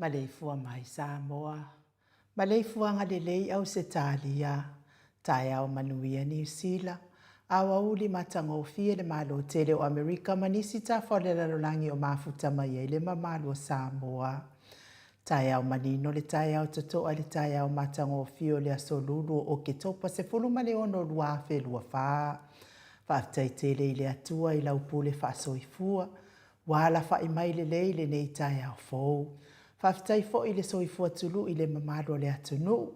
Maleifua mai Samoa. Maleifua ngalelei au se talia. Tai au manuia New Zealand. Awa uli matangofia le malo tele o Amerika manisi ta whalela langi o mafuta mai le mamalo o Samoa. Tai au manino le tai au tatoa le tai au matangofia le asolulu o ke topa se fuluma le ono luafe luafa. Whaftai tele ile atua i lau pule whaasoifua. Wala wha imai le leile nei tai au fau. Whaftai fo i le soifua tulu i le mamalo le atunu.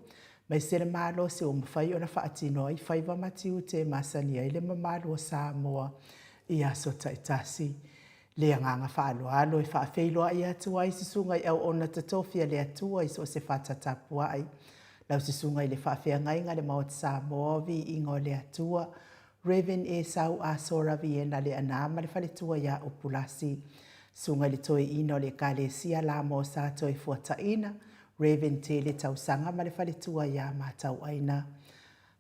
Mai se le malo se o mawhai o na whaatino i whaiva matiu te masania i le mamalo o Samoa i aso taitasi. Le anganga whaaloalo i whaafeiloa i atua i sisunga i au ona tatofia le atua i so se whatatapua ai. Lau sisunga i le whaafea ngainga le maot Samoa vi ingo le atua. Raven e sau a sora viena le anama le whaletua ia o pulasi. Sunga le toi ino le kale sia la mo sa toi fuataina. Raven te le tausanga ma le whaletua ia matau aina.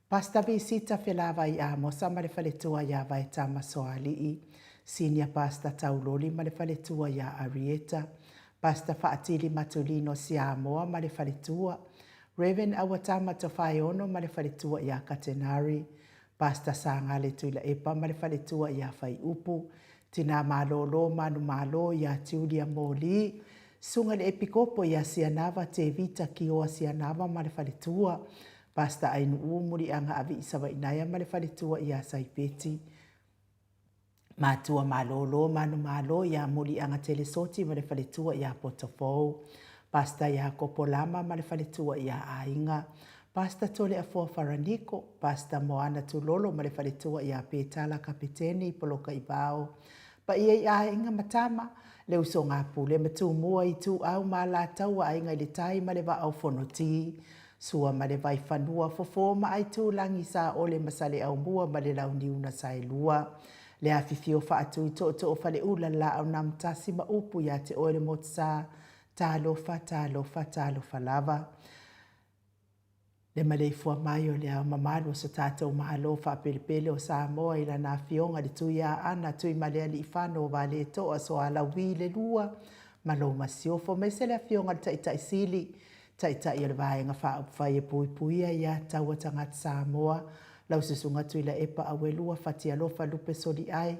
Pasta visita felava i amo sa ma le whaletua ia vai tama soali i. Senior pasta tauloli ma le whaletua ia Arieta. Pasta whaatili matulino si amoa ma le whaletua. Raven awatama to whaiono ma le whaletua ia Katenari. Pasta sanga le tuila epa ma le whaletua ia whai upu. Tina malolo manu malo ia tiulia moli. Sunga le epikopo ia sianava te vita ki oa sianava ma le whaletua. Pasta ainu umuri anga avi isawa inaya ma le faletua ia saipeti. Matua malolo manu malo ia muri anga telesoti ma le faletua ia potofou. Pasta ia kopolama ma le faletua ia ainga. Pasta tole afua faraniko. Pasta moana tulolo ma le faletua ia petala kapiteni poloka ibao. Pa ia ainga matama. Le uso ngā pule matu mua i tu au ma la tau ainga i le tai ma le va au fonoti. Sua ma le vai whanua fofo ma ai tu langi sa ole masale au mua ma le lau niuna sa lua. Le awhiwhio wha atu i to fale ula la au nam tasi ma upu ya te oele mot sa talofa lava. Le Maleifua mai o le au mamalu so tātou mahalo wha pelepele o Samoa ila nā whionga le tui a ana tui malea li whano wa le toa so ala wile lua. Malo masiofo mai se le whionga le taitai sili. Taitai o le vaenga wha upwhai e pui puia ia taua tangat Samoa. Lau susunga tui la epa awelua whati alofa lupe soli ai.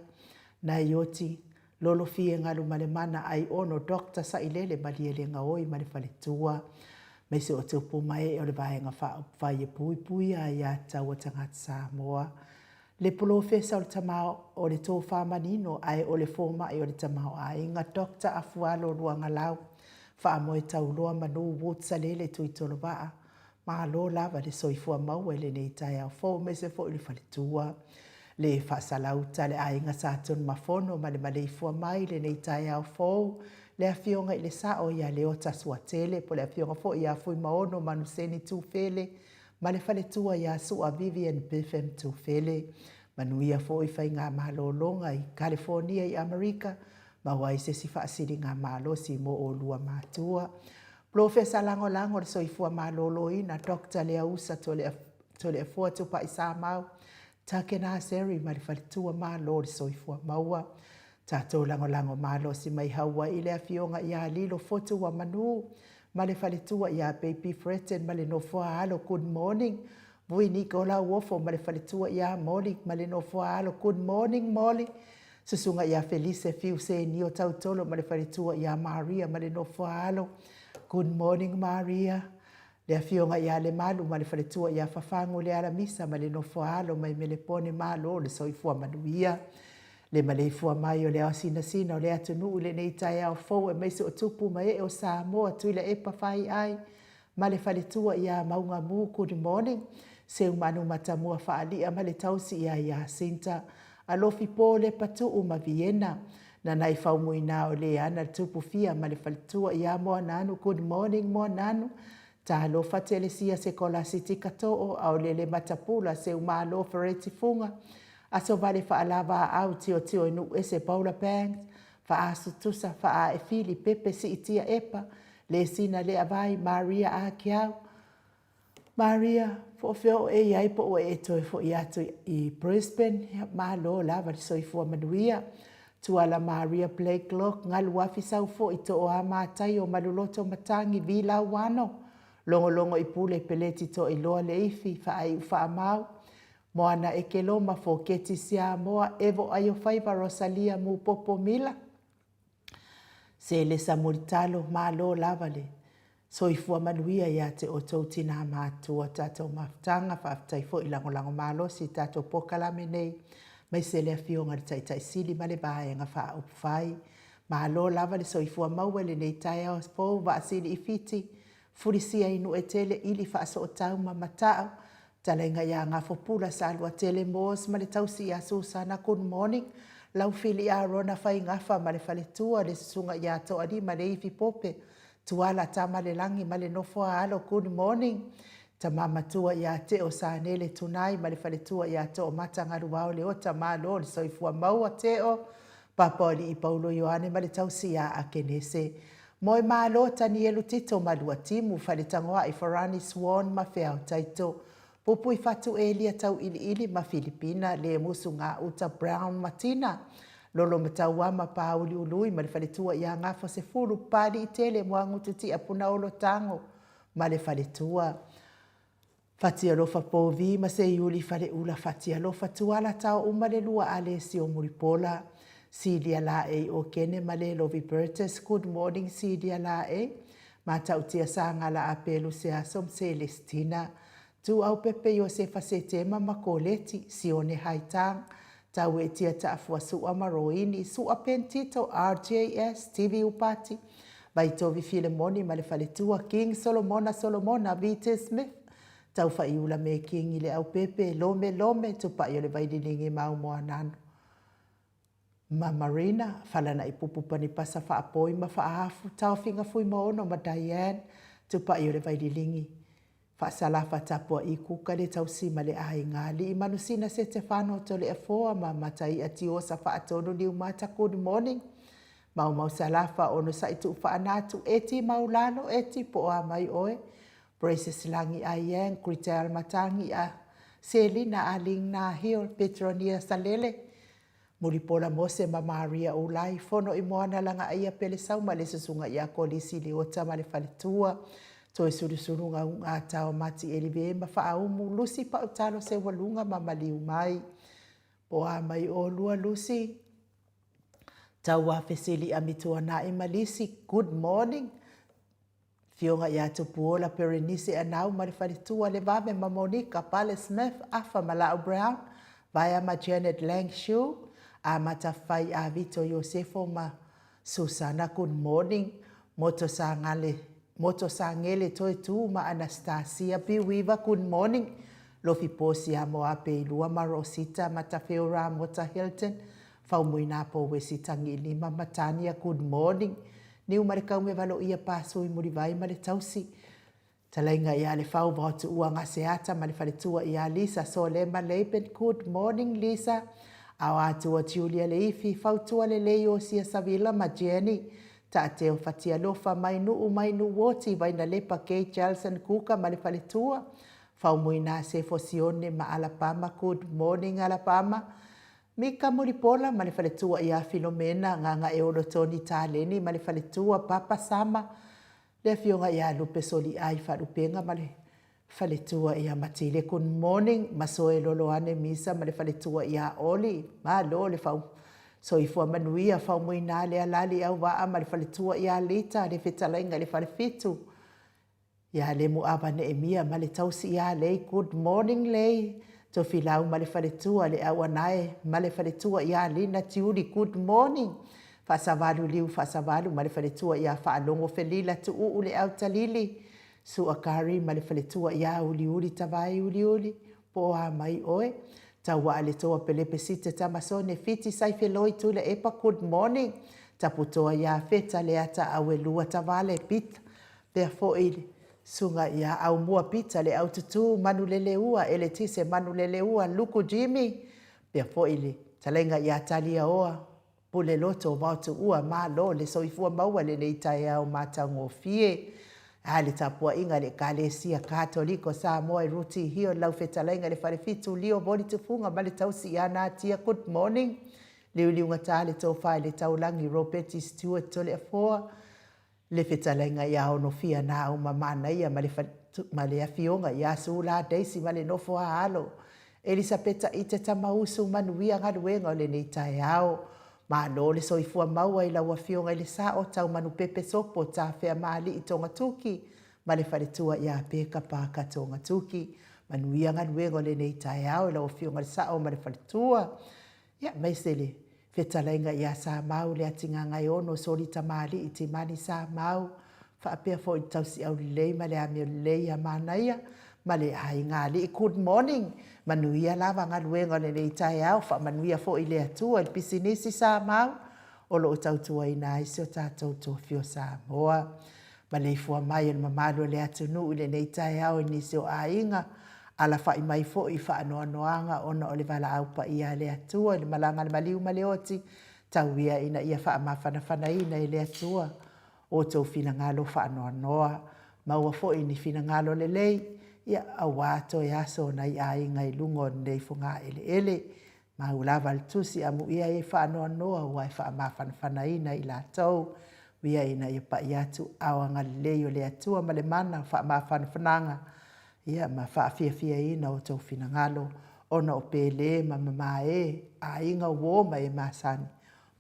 Na ioti lolo fie ngalu male mana ai ono dokta sa ilele mali ele ngaoi male fale tua. Mai se o te upu mai o le vaenga whai e pui puia ia taua tangat Samoa. Le polofesa o le tamao o le tō whamanino ai o le fōma o le tamao ai. Nga dokta afualo luanga lau. Wha moe tau loa manu wotsa lele tui tolo waa. Maa lo lava le soifua maua le nei tai au fōu me se fōu li whalitua. Le whaasalauta le ainga sātun mafono ma le Maleifua mai le nei tai au fōu. Le awhionga i le sao ia le ota suatele po le awhionga fōu ia fui maono manu seni tūwhele. Ma le whaletua ia sua Vivian Biffem tūwhele. Manu ia fōu i whai ngā mahalolonga i California i Amerika. Ma wai se si whaasiri ngā mahalosi mo o lua mātua. Profesa lango le soifua malolo ina Dr. Lea Usa tole afua tupa i Samoa. Take nā seri ma le whalitua malo le soifua maua. Tātou lango malo si mai haua i le awhionga i a lilo fotu wa manu. Ma le whalitua i a baby Fretten ma le nofua alo good morning. Vui Nicola Wofo ma le whalitua i a Molly ma le nofua alo good morning Molly. Susunga i a Felice fiu se ni o tautolo ma le whalitua i a Maria ma le nofua alo. Good morning, Maria. Le awhionga i a le malu ma le whaletua i a whawhango le ala misa ma le nofua alo mai me le pone malo le soifua manuia. Le Maleifua mai o le au sina o le atunu le nei tai au fau e meise o tupu mai e o Samoa tui le epa whai ai. Ma le whaletua i a maunga mu good morning. Se umanu matamua whaalia ma le tausi i a Sinta. Alofi po le patu uma Vienna. Na nai whaumui nā o le ana tupu fia ma le whalitua i a moa nanu. Good morning moa nanu. Tā alofa telesia se kola siti katoa au le matapula se umalo fereti funga. Aso vale whaalava au tio inu ese Paula Banks. Whaasu tusa whaa e fili pepe si itia epa. Le sina le avai Maria a kiau. Maria, fo feo e iai po o e toi fo i atu i Brisbane. Malo lava li soifua manuia. Tuala Maria Blakelock ngalu wafi sau fo i to o a mātai o maluloto matangi vila wano. Longo i pule peleti to i loa le ifi wha ai ufa amau. Moana e ke loma fo keti sia moa evo ayo faiva Rosalia mu popo mila. Se le samuritalo malo lavale. Soifua manuia ia te o tautina mātua tātou maftanga whaftai fo i lango malo si tātou pokalame nei. Mai se le awhionga le taitai sili ma le vaenga wha upwhai. Mahalo lava le soifua maua le nei tai au fōu wa asili i fiti. Furisia inu e tele ili wha aso o tau ma matao. Talenga ia ngā fopula sa alua tele mōs ma le tausi a Susana good morning. Lau fili a rona whai ngafa ma le whaletua le susunga ia toa ni ma le ifi pope. Tuala ta ma le langi ma le nofua alo good morning. Ta mama tua ia te o sa nele tunai ma le whaletua ia to o matanga ruao le ota malo le soifua maua te o. Papoli i Paulo Ioane ma le tausi ia a kenese. Moi malo tani elu tito ma lua timu whaletangoa i Farani Swan ma whiau taito. Pupu i fatu elia tau ili ma Filipina le musu ngā uta Brown Matina. Lolo matau ama pa uli ului ma le whaletua ia ngafo se furu pali i tele mua ngututi a puna olo tango ma le whaletua. Fatia lofa povi ma se iuli fale ula fatia lofa tuala tau umale lua ale si o muripola. Sidia la e o kene male lovi Bertus. Good morning Sidia la e. Ma tau tia sanga la apelu se asom Celestina. Tu au pepe yo se fasetema makoleti si one haitang. Tau e tia taafua su amaroini su apentito RJS TV upati. Bai tovi Filemoni ma le faletua King Solomona Vite Smith. Tau whaiula me King i le au pepe lome tupa i o le vaidiningi mau moa nano. Ma Marina, falana i pupupa ni pasa whaapoi ma whaafu, tau whinga fui maono ma Diane, tupa i o le vaidilingi. Whaasalafa tapua i kuka le tau sima le ahi ngali, i manusina se te whano to le afoa ma matai ati osa whaatono ni umata good morning. Mau salafa ono sa itu whaanatu eti maulano eti po a mai oe. Braces langi a yang, Kritel matangi a Selina aling na hio, Petronia salele. Muripola mose ma Maria ulai, fono i moana langa ia pele sau ma le susunga ia kolisi li ota ma le faletua. Toe suru nga tau mati elive ma whaaumu, lusi pa utalo se walunga ma maliu mai. Po a mai o lua lusi. Tau a fesili a mitua na i malisi, good morning. Fionga ia tupuola perenise anau ma le faletua le vave ma Monica Pale Smith, afa Malao Brown, vaya ma Janet Langshoe, a matawhai a Vito Yosefo ma Susana, good morning. Moto sa ngele toi tu ma Anastasia Piwiva, good morning. Lofi posi a moape ilua ma Rosita matafeora mota Hilton. Faumuina po wesitangi ni ma Matania, good morning. Ni umarikau me valo ia paso i murivai ma le tausi. Talainga ia le fau vautu ua ngaseata ma le faletua ia Lisa so le ma leipen, good morning Lisa. Au atua Julia le ifi, fautua le leo sia savila ma Jenny. Ta teo fatia lofa mainu woti vaina lepa kei Charleston kuka ma le faletua. Fau muina se fosione ma Alabama, good morning Alabama. Mika muripola ma le faletua ia Filomena nganga e olo toni taleni ma le faletua Papa Sama. Le fionga ia lupe soli ai farupenga ma le faletua ia Matile, good morning. Masoe loloane misa ma le faletua ia Oli. Ma lo le fau. So ifua manuia fau muina le alali au waa ma le faletua ia Lita le fetalainga le falefitu. Ia le muaba ne emia ma le tausi ia lei, good morning lei. To filau ma le faletua le awanae ma le faletua ia Lina Tiuri, good morning. Fasavalu ma le faletua ia Faalongo Felila tu ule au talili. Su akari ma le faletua ia uli tavai uli. Po a mai oe. Tawa ale toa pelepe sita tamasone fiti saifeloi tu le epa, good morning. Taputoa ia feta le ata awe lua tavale pita. Therefore ili. Sunga ia au mua pita le au tutu manulele ua ele tise manulele ua luku Jimmy. Therefore ili. Talenga ia talia oa. Pule loto vautu ua ma lo le soifua maua le neitai au mata ngofie. Ale tapua inga le kalesia katoliko Samoa i ruti hio lau fetalenga le farefitu lio boli tufunga ma le tausi ia natia, good morning. Liuliunga tale tofa le taulangi Robert Stewart tole afoa. Le fetalenga ia ono fia na au mamana ia ma le afionga ia sula Daisy ma le nofo halo. Elisabeta ite tamausu manuia ngaluenga le neitai au. Ma lo le soifua maua i lau afionga i le sao tau manu pepe sopo ta fea maali i tonga tuki. Ma le faletua ia peka paka tonga tuki. Manuia ngaluenga le neitai au i lau afionga le sao ma le faletua. Ia maisele. Fetalainga ia sa mau le atinga ngai ono soli tamali i timani sa mau. Whaapea fo i tausi au lei ma le amio lei a manaia. Ma le ai ngali, good morning. Manuia lava ngaluenga le neitai au. Wha manuia fo i le atua il pisinisi sa mau. Olo o tautua ina isi o tātou tua fio Samoa. Maleifua mai o mamalo le atunu i le neitai au inisi o ainga. Ala whai mai fo i wha anoanga ona o le wala au pa ia le atua. Le malanga le maliu maleoti. Tau ia ina ia wha amawhanawhana ina i le atua. O tau fina ngalo wha anoa. Maua fo i ni fina ngalo le lei. Ia awato e aso na i ainga i lungo nei funga ele. Maulava le tusi amu ia e wha anoa ua e wha amawhanawhana ina i la tau. Wia ina i pa iatu awanga lei o le atua ma le mana wha amawhanawhananga. Ia ma wha fia ina o tau fina ngalo. Ona o pele ma mamae a inga woma e masani.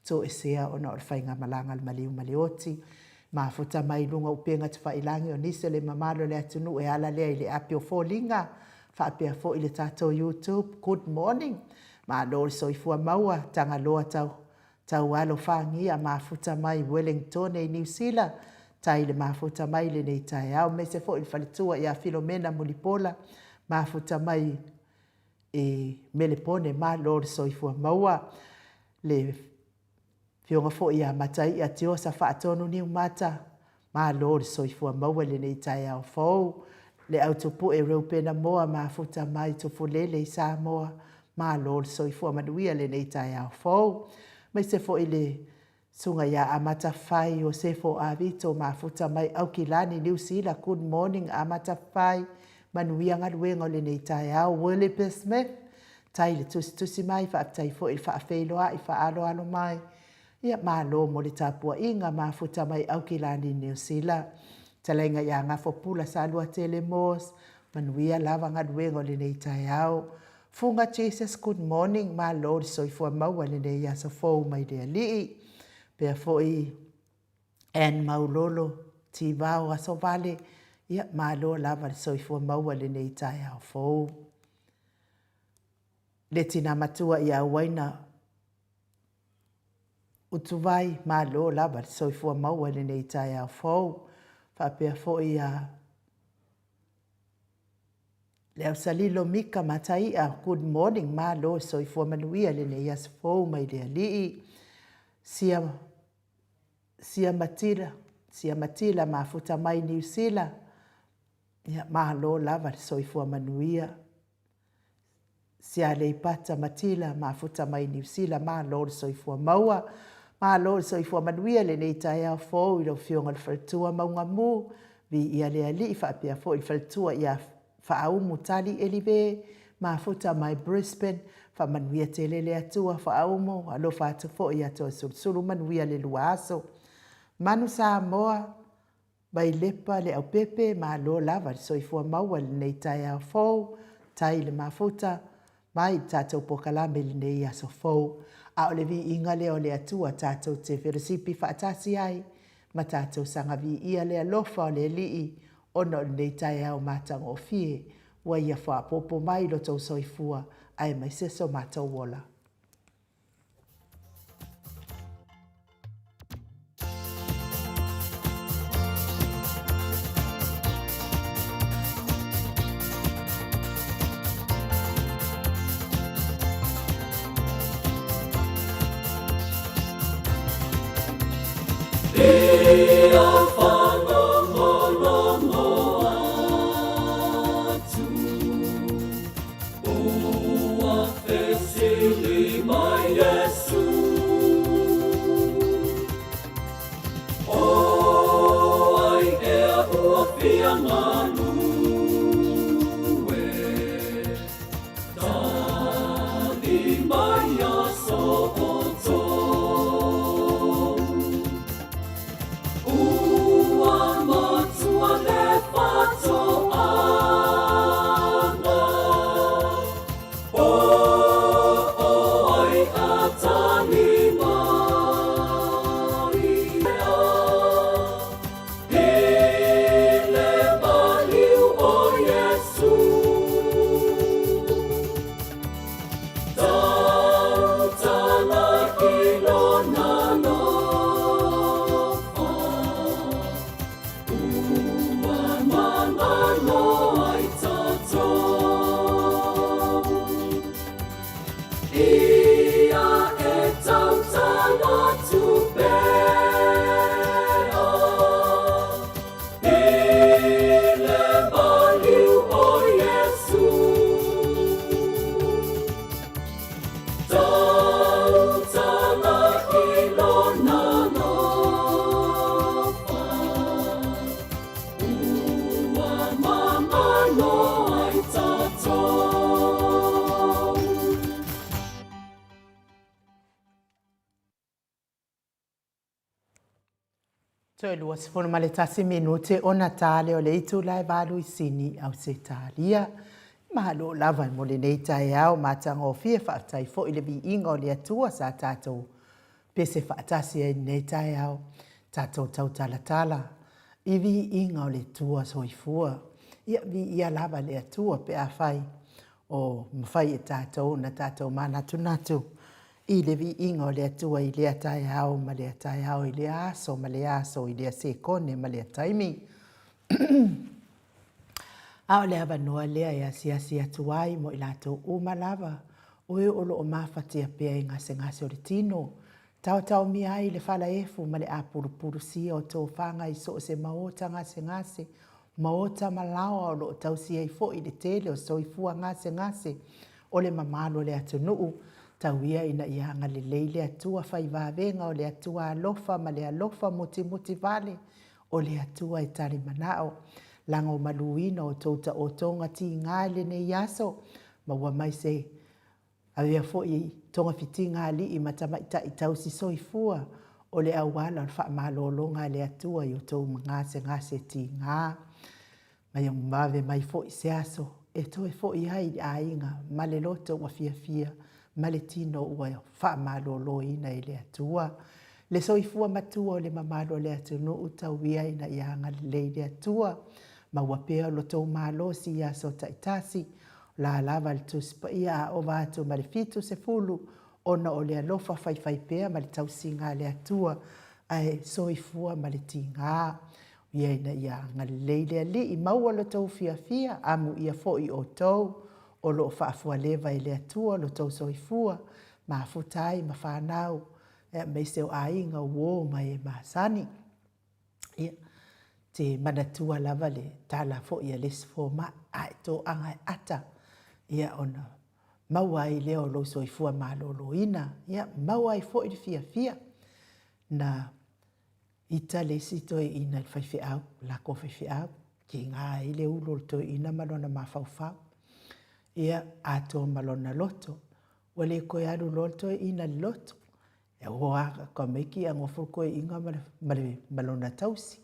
To e sea ona o whainga malanga le maliu maleoti. Ma futa mai lunga upenga te whailangi o nise le mamalo le atunu e ala lea i le api o fōlinga. whaapea fo i le tātou YouTube. Good morning. Ma lo soifua maua tanga loa tau alo whangia mafuta mai Wellington e New Zealand. Tai le mafuta mai le nei tai au. Me se fo i whalitua i a Filomena Mulipola. Mafuta mai e Melepone ma lo soifua maua. Le fionga fo i a matai a tio sa whaatonu ni umata. Ma lo soifua maua le nei tai au fau. Le autopu e reupena moa mafuta mai tofulele i Samoa. Ma lo soifua manuia le nei tai au fau. Mai se fo i le sunga ya amata fai o se fo avito mafuta mai au kilani New Zealand. Good morning amata fai. Manuia ngaluenga le nei tai au. Wele pesme. Tai le tusi mai whaaptai fo i whaafeiloa i whaalo mai. Ia malo mo le tapua inga mafuta mai au kilani New Zealand. Talenga ya ngafo pula salua tele mos. Manuia lava ngaluenga le nei tai au. Funga Jesus, good morning. Ma Lord, soifua maua le nei asa fou mai de alii. Pea foi en maulolo ti vau aso vale. Ia ma Lord lava soifua maua le nei tai au fou. Le tina matua ia waina utuvai ma Lord lava soifua maua le nei tai au fou. Fa pea foi a Leo salilo mika mataia, good morning, ma lo soifua manuia le nei as fou mai le alii. Sia matila mafuta mai New Zealand. Ma lo lava soifua manuia. Sia le pata matila mafuta mai New Zealand, ma lo soifua maua. Ma lo soifua manuia le nei taia fou ilo fionga le faltua maunga mu. Vi ia le alii whaapea fou il faltua ia whaaumu tali elive, mafuta mai Brisbane, whamanuia te lele atua whaaumu, alo whaatu fo i atua sursuru manuia le luaso. Manu Samoa, bai lepa le au pepe, ma lo lava soifua maua le nei tai au fou, tai le mafuta, mai tātou pokalame le nei aso fou. A o le vi inga le o le atua tātou te wheresipi whaatasi ai, ma tātou sanga vi ia le alofa o le lii, ono nei tai au matang o fie, wa ia wha popo mai lo tau soifua, ai mai seso matau wola. So e lua sifonu ma le tasi minute o Natale o le itu lai valu i sini au se talia. Mahalo lava mo le nei tai au matanga o fie whaatai fo i le vi inga o le atua sa tātou. Pese whaatasi e nei tai au tātou tau talatala. I vi inga o le tua soifua. ia vi ia lava le atua pe a whai o mwhai e tātou na tātou manatu natu. I le vi inga o le atua i lea tai hao ma lea tai hao i lea aso ma lea aso i lea sekone ma lea taimi. Ao le ava noa lea e asi atuai mo i lātou umalava o e olo o mawhatia pia i ngase o le tino. Tau mi ai le whala efu ma le a puru sia o tō whanga i so se maota ngase. Maota malawa o lo tau sia i fo i le tele o soifua ngase. O le mamalo le atunuu. Tau ia ina ianga le leile atua whai vāvenga o le atua alofa ma le alofa muti vale. O le atua i tari manao. Lango maluina o tauta o tonga ti ngāle ne yaso. Ma wa mai se awea fo i tonga fiti ngāli i matamaita i tau si soifua. O le awala o wha malolonga le atua i o tau ngase ti ngā. Mai ang mave mai fo i se aso. E toi fo i hai a inga ma le loto wa fia. Ma le tino ua wha malolo ina i le atua. Le soifua matua o le mamalo le atunu utau ia ina i anga le le atua. Ma wapea lo tau malo si ia so taitasi. La lava le tuspa ia o vātu ma le fitu se fulu. Ona o le alofa fai pea ma le tau singa le atua. Ai soifua ma le tinga. Ia ina i anga le le li i maua lo tau fia. Amu ia fo i o tau. O lo whaafua lewa i le atua, lo tau soifua, ma futai, ma whanau, me seo ainga uo mai e masani. Te manatua lava le tala fo ia lesfo ma a to anga e ata. Ia ona maua i leo lo soifua ma lolo ina. Ia maua i fo i fia. Na ita le sito e ina il fai au, la ko fai au, ki ngā i le ulo to ina malona ma fau. Ia ato malona loto. Wale koe aru loto ina loto. E hoa ka meiki a ngofo koe inga malona tausi.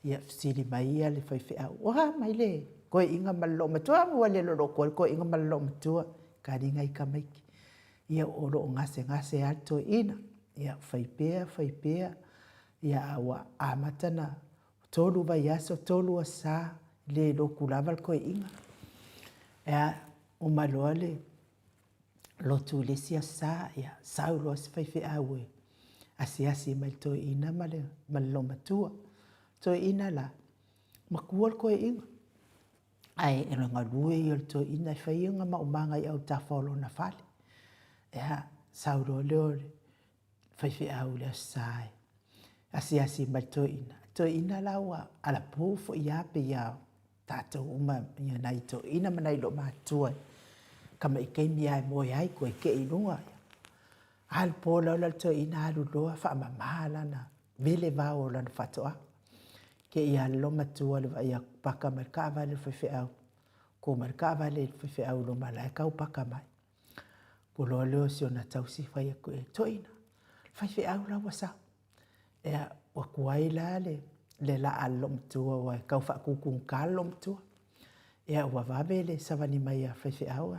Ia siri mai ia le whaiwhi au. Oha mai le koe inga malo matua. Wale loro koe inga malo matua. Ka ringa i ka meiki. Ia oro ngase ato ina. Ia whaipea. Ia awa amatana. Tolu vai aso, tolu asa. Le loku lava koe inga. Ia o maloa le lotu le sia sa ia saulo as fai awe asi mai to ina male malo matua to ina la makual ko inga ai e nga lue i to ina fai inga ma umanga i au tafolo na fale ia saulo le fai awe le sai asi mai to ina la wa ala pufo ia pe ia tato uma ia nai to ina manai lo matua kama ikai mia mo ai ko ke inua al polo la to ina alu loa fa mamala na vele va o la fatoa ke ia lo matua le ia paka merkava le fe au ko merkava le fe au lo mala ka paka mai polo lo si ona tausi fa ia ko to ina fe au la wasa e wa kuai la le la allo matua wa ka fa ku kun kalo matua e wa va vele savani mai fe au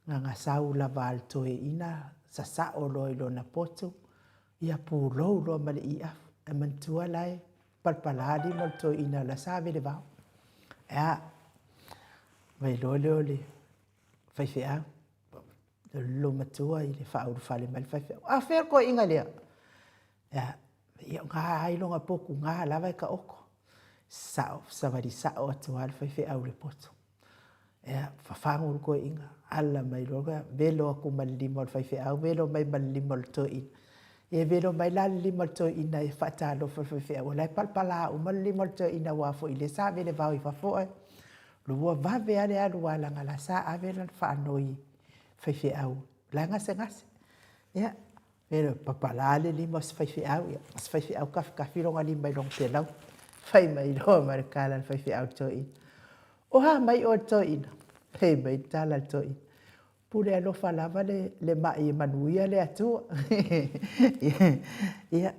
nga sau la val to ina sa o lo na poto ia pu lo mali ia e mantua lai palpaladi mal to ina la sabe le va ia vai lo le fai a lo matua i le fa o fale mal fai a fer ko inga le ia nga ai lo nga poku nga la vai ka oko sa va di sa o to al fai a le poto ia fafangu ko inga alla mai loga velo aku malimo fai au velo mai malimo to in e velo mai la limo to in e fata lo fai au la palpala o malimo to in wa fo ile sa vele va i fa fo lo va ve ale alu ala ngala sa avela fa noi fai au la ngase ia velo palpala le limo fai au ia fai au ka filo ngali mai long pelau fai mai lo marcala fai au to in oha mai o to in hei mai tala to in pure alo falava le mai manuia le atua ia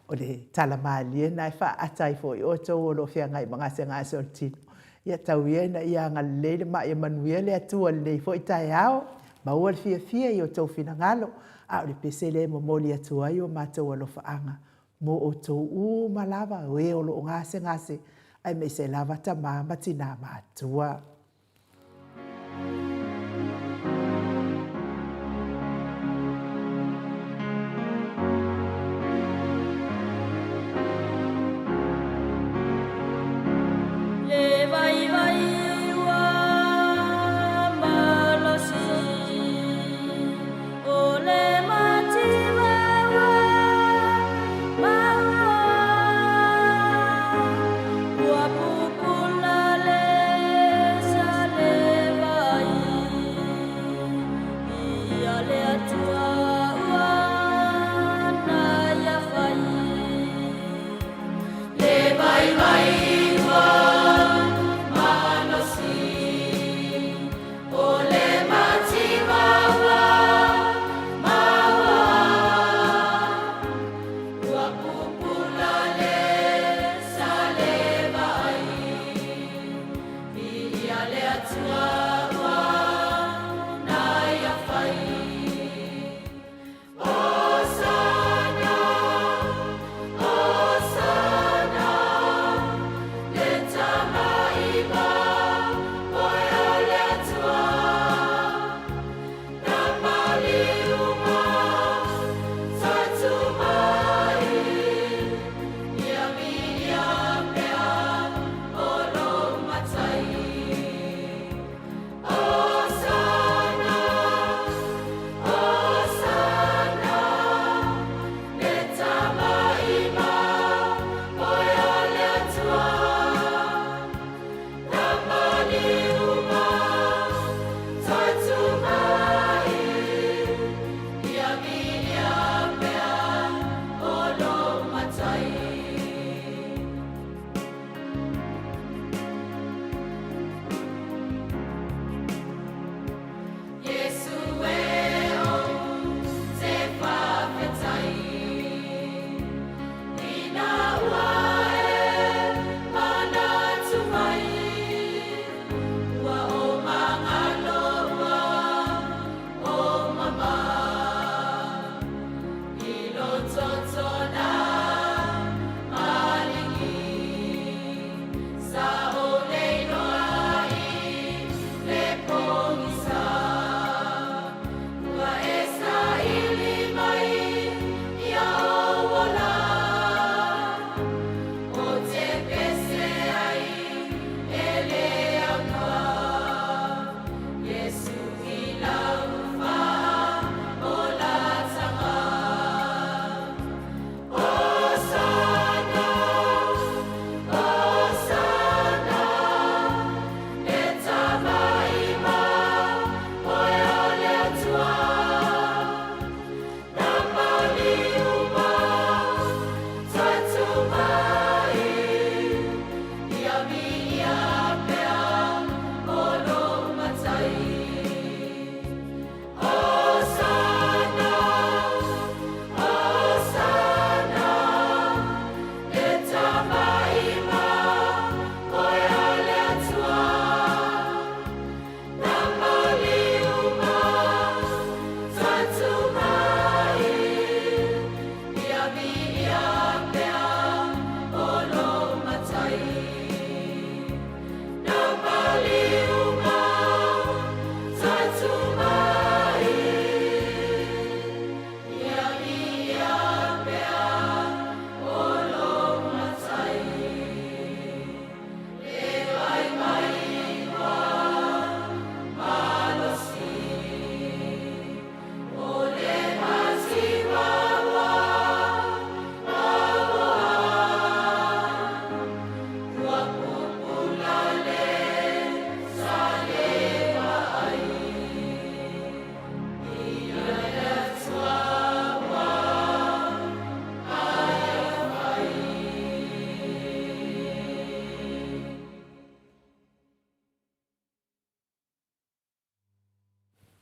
o le tala mali na fa atai foi o to lo fia ngai manga se ngai so tino ia tau ia na ia nga le mai manuia le atua le foi tai ao ma o fia i o to fina ngalo a le pese le mo moli atua i o mato lo faanga mo o to u malava o e o lo ngase ai me se lava tama matina matua.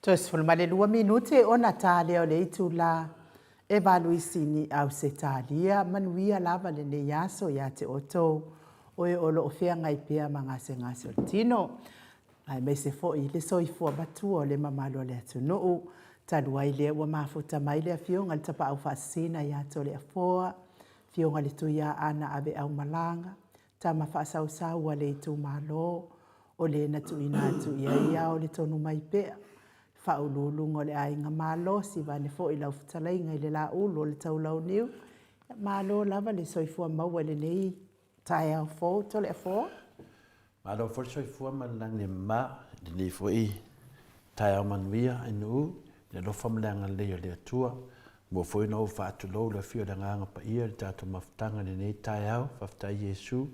Tosful malelua minute o Natalia o le itula e valuisini au se talia manuia lava le ne yaso ya te oto o e olo ofea ngai pea mangase ngase o tino. Ai me se fo i le soifua batua o le mamalo le atunuu talua i le ua mafuta mai le afionga le tapa au fasina ya to le afoa fionga le tuia ana ave au malanga tama whaasau a le tu malo o le na tu ina atu ia o le tonu mai pea. Whaululunga o le ainga malo si vane fo i lau whataleinga i le la ulu o le tau lau niu. Malo lava le soifua maua le nei tai au fo to le fo. Malo fo soifua malangi ma le nei fo i tai au manuia inu le lo famlanga le o le atua. Mo foi no fatu lo le fio da nganga pa ia le tatu mafutanga le nei tai au fafutai Yesu.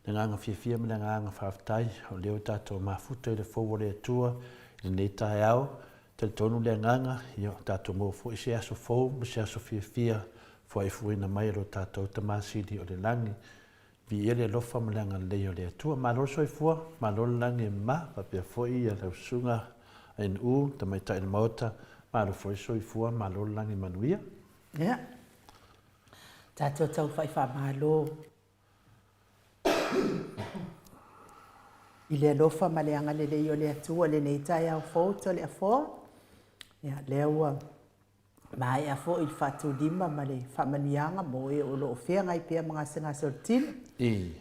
Le nganga fia me le nganga fafutai o leo tatu mafuta i le fo le atua le nei tai au. Te tonu le nganga io tatu mo foi se aso fo mo se aso fia fo ai fuina mai ro tatu tamasidi o le langi. Vi ele lo famlanga le o le atua ma lo soifua ma lo langi ma pa pe foi ia le sunga en u te mai tai mota. Ma lo foi soifua ma lo langi manuia. Ja. Tato tau fai fa malo. I le alofa ma le anga le o le atua le nei tai au foto le afo. Ja, le ua mai a fo il fatu lima ma le whamanianga mo e o lo fea ngai pia mga senga sortila.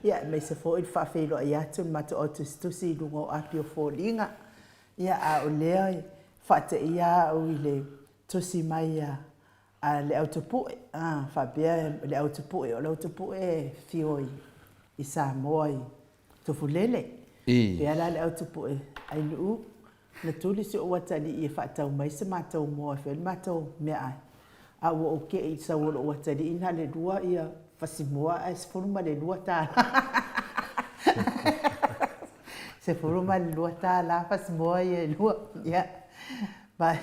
Ja, me se fo il whawhelo ai atu mato o tustusi lungo api o fo linga. Ja, a o lea fate ia o ile tosi mai a le autopue fabia le autopue o le autopue fioi i Samoa i tofulele ia la le autopue ai lu na tuli se o watali i fatau mai se matau mo fe matau me ai a o ke i sa o watali ina le dua ia fasimoa as forma le dua ta se forma le dua ta la fasimoa ia lua ia ba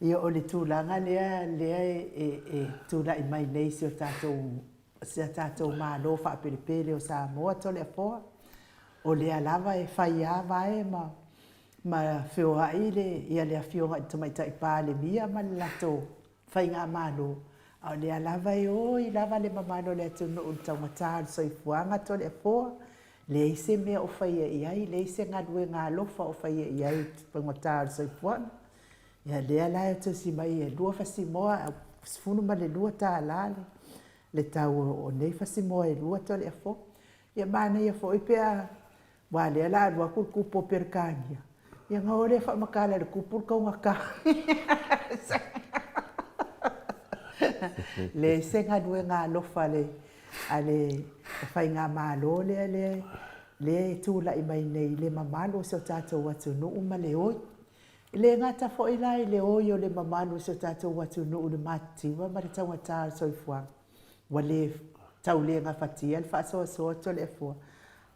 ia o le tūlanga lea tūla i mai nei se o tātou mālo whaapiripere o Samoa tole a fōa. O lea lava e whai a vae ma whioa i le ia lea whioa i tamaitai pā le mia ma le lato whai ngā mālo. O lea lava e oi lava le mamano lea tunu o taumatāru soifuanga tole a fōa. Le ise mea o whai e iai, le ise ngadue ngā lofa o whai e iai taumatāru soifuanga. Ia lea lai o si mai e lua fasimoa, sfunu ma le lua tā lale. Le tau o nei fasimoa e lua tole a fo. Ia mana ia fo i pea, wa lea la lua kupo perkania. Ia ngā ore wha makala le kupo kau ngaka. Le senga due ngā lofa le, ale whai ngā mālo le tūla i mai nei, le mamalo se o tātou watu nuu ma le oi. Le ngata fo ila le oyo le mamanu so tatou watu no le mati wa ma tau ta soifua wa le tau le nga fatia fa so to le fo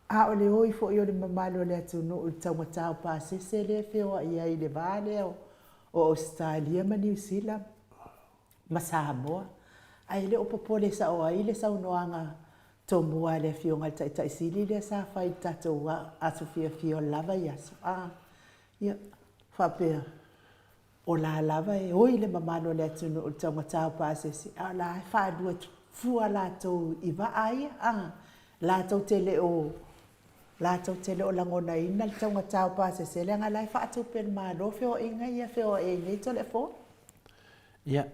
a o le oi fo yo le mamanu le tu no tau ta pa se le fo ia i le vale o Australia ma New Zealand ma Samoa ai le opopole sa o ai le sa unoanga to mua le fio nga tai sili le sa fai tatou a sofia fio lava yaso ia Fapea o la lava e oi le mamano le atu no tangata pasesi a la fa dua fua la to iva ai la to tele o langona ina le tangata pasesi le nga la fa to pen ma lo feo inga ia feo e ni to le fo ia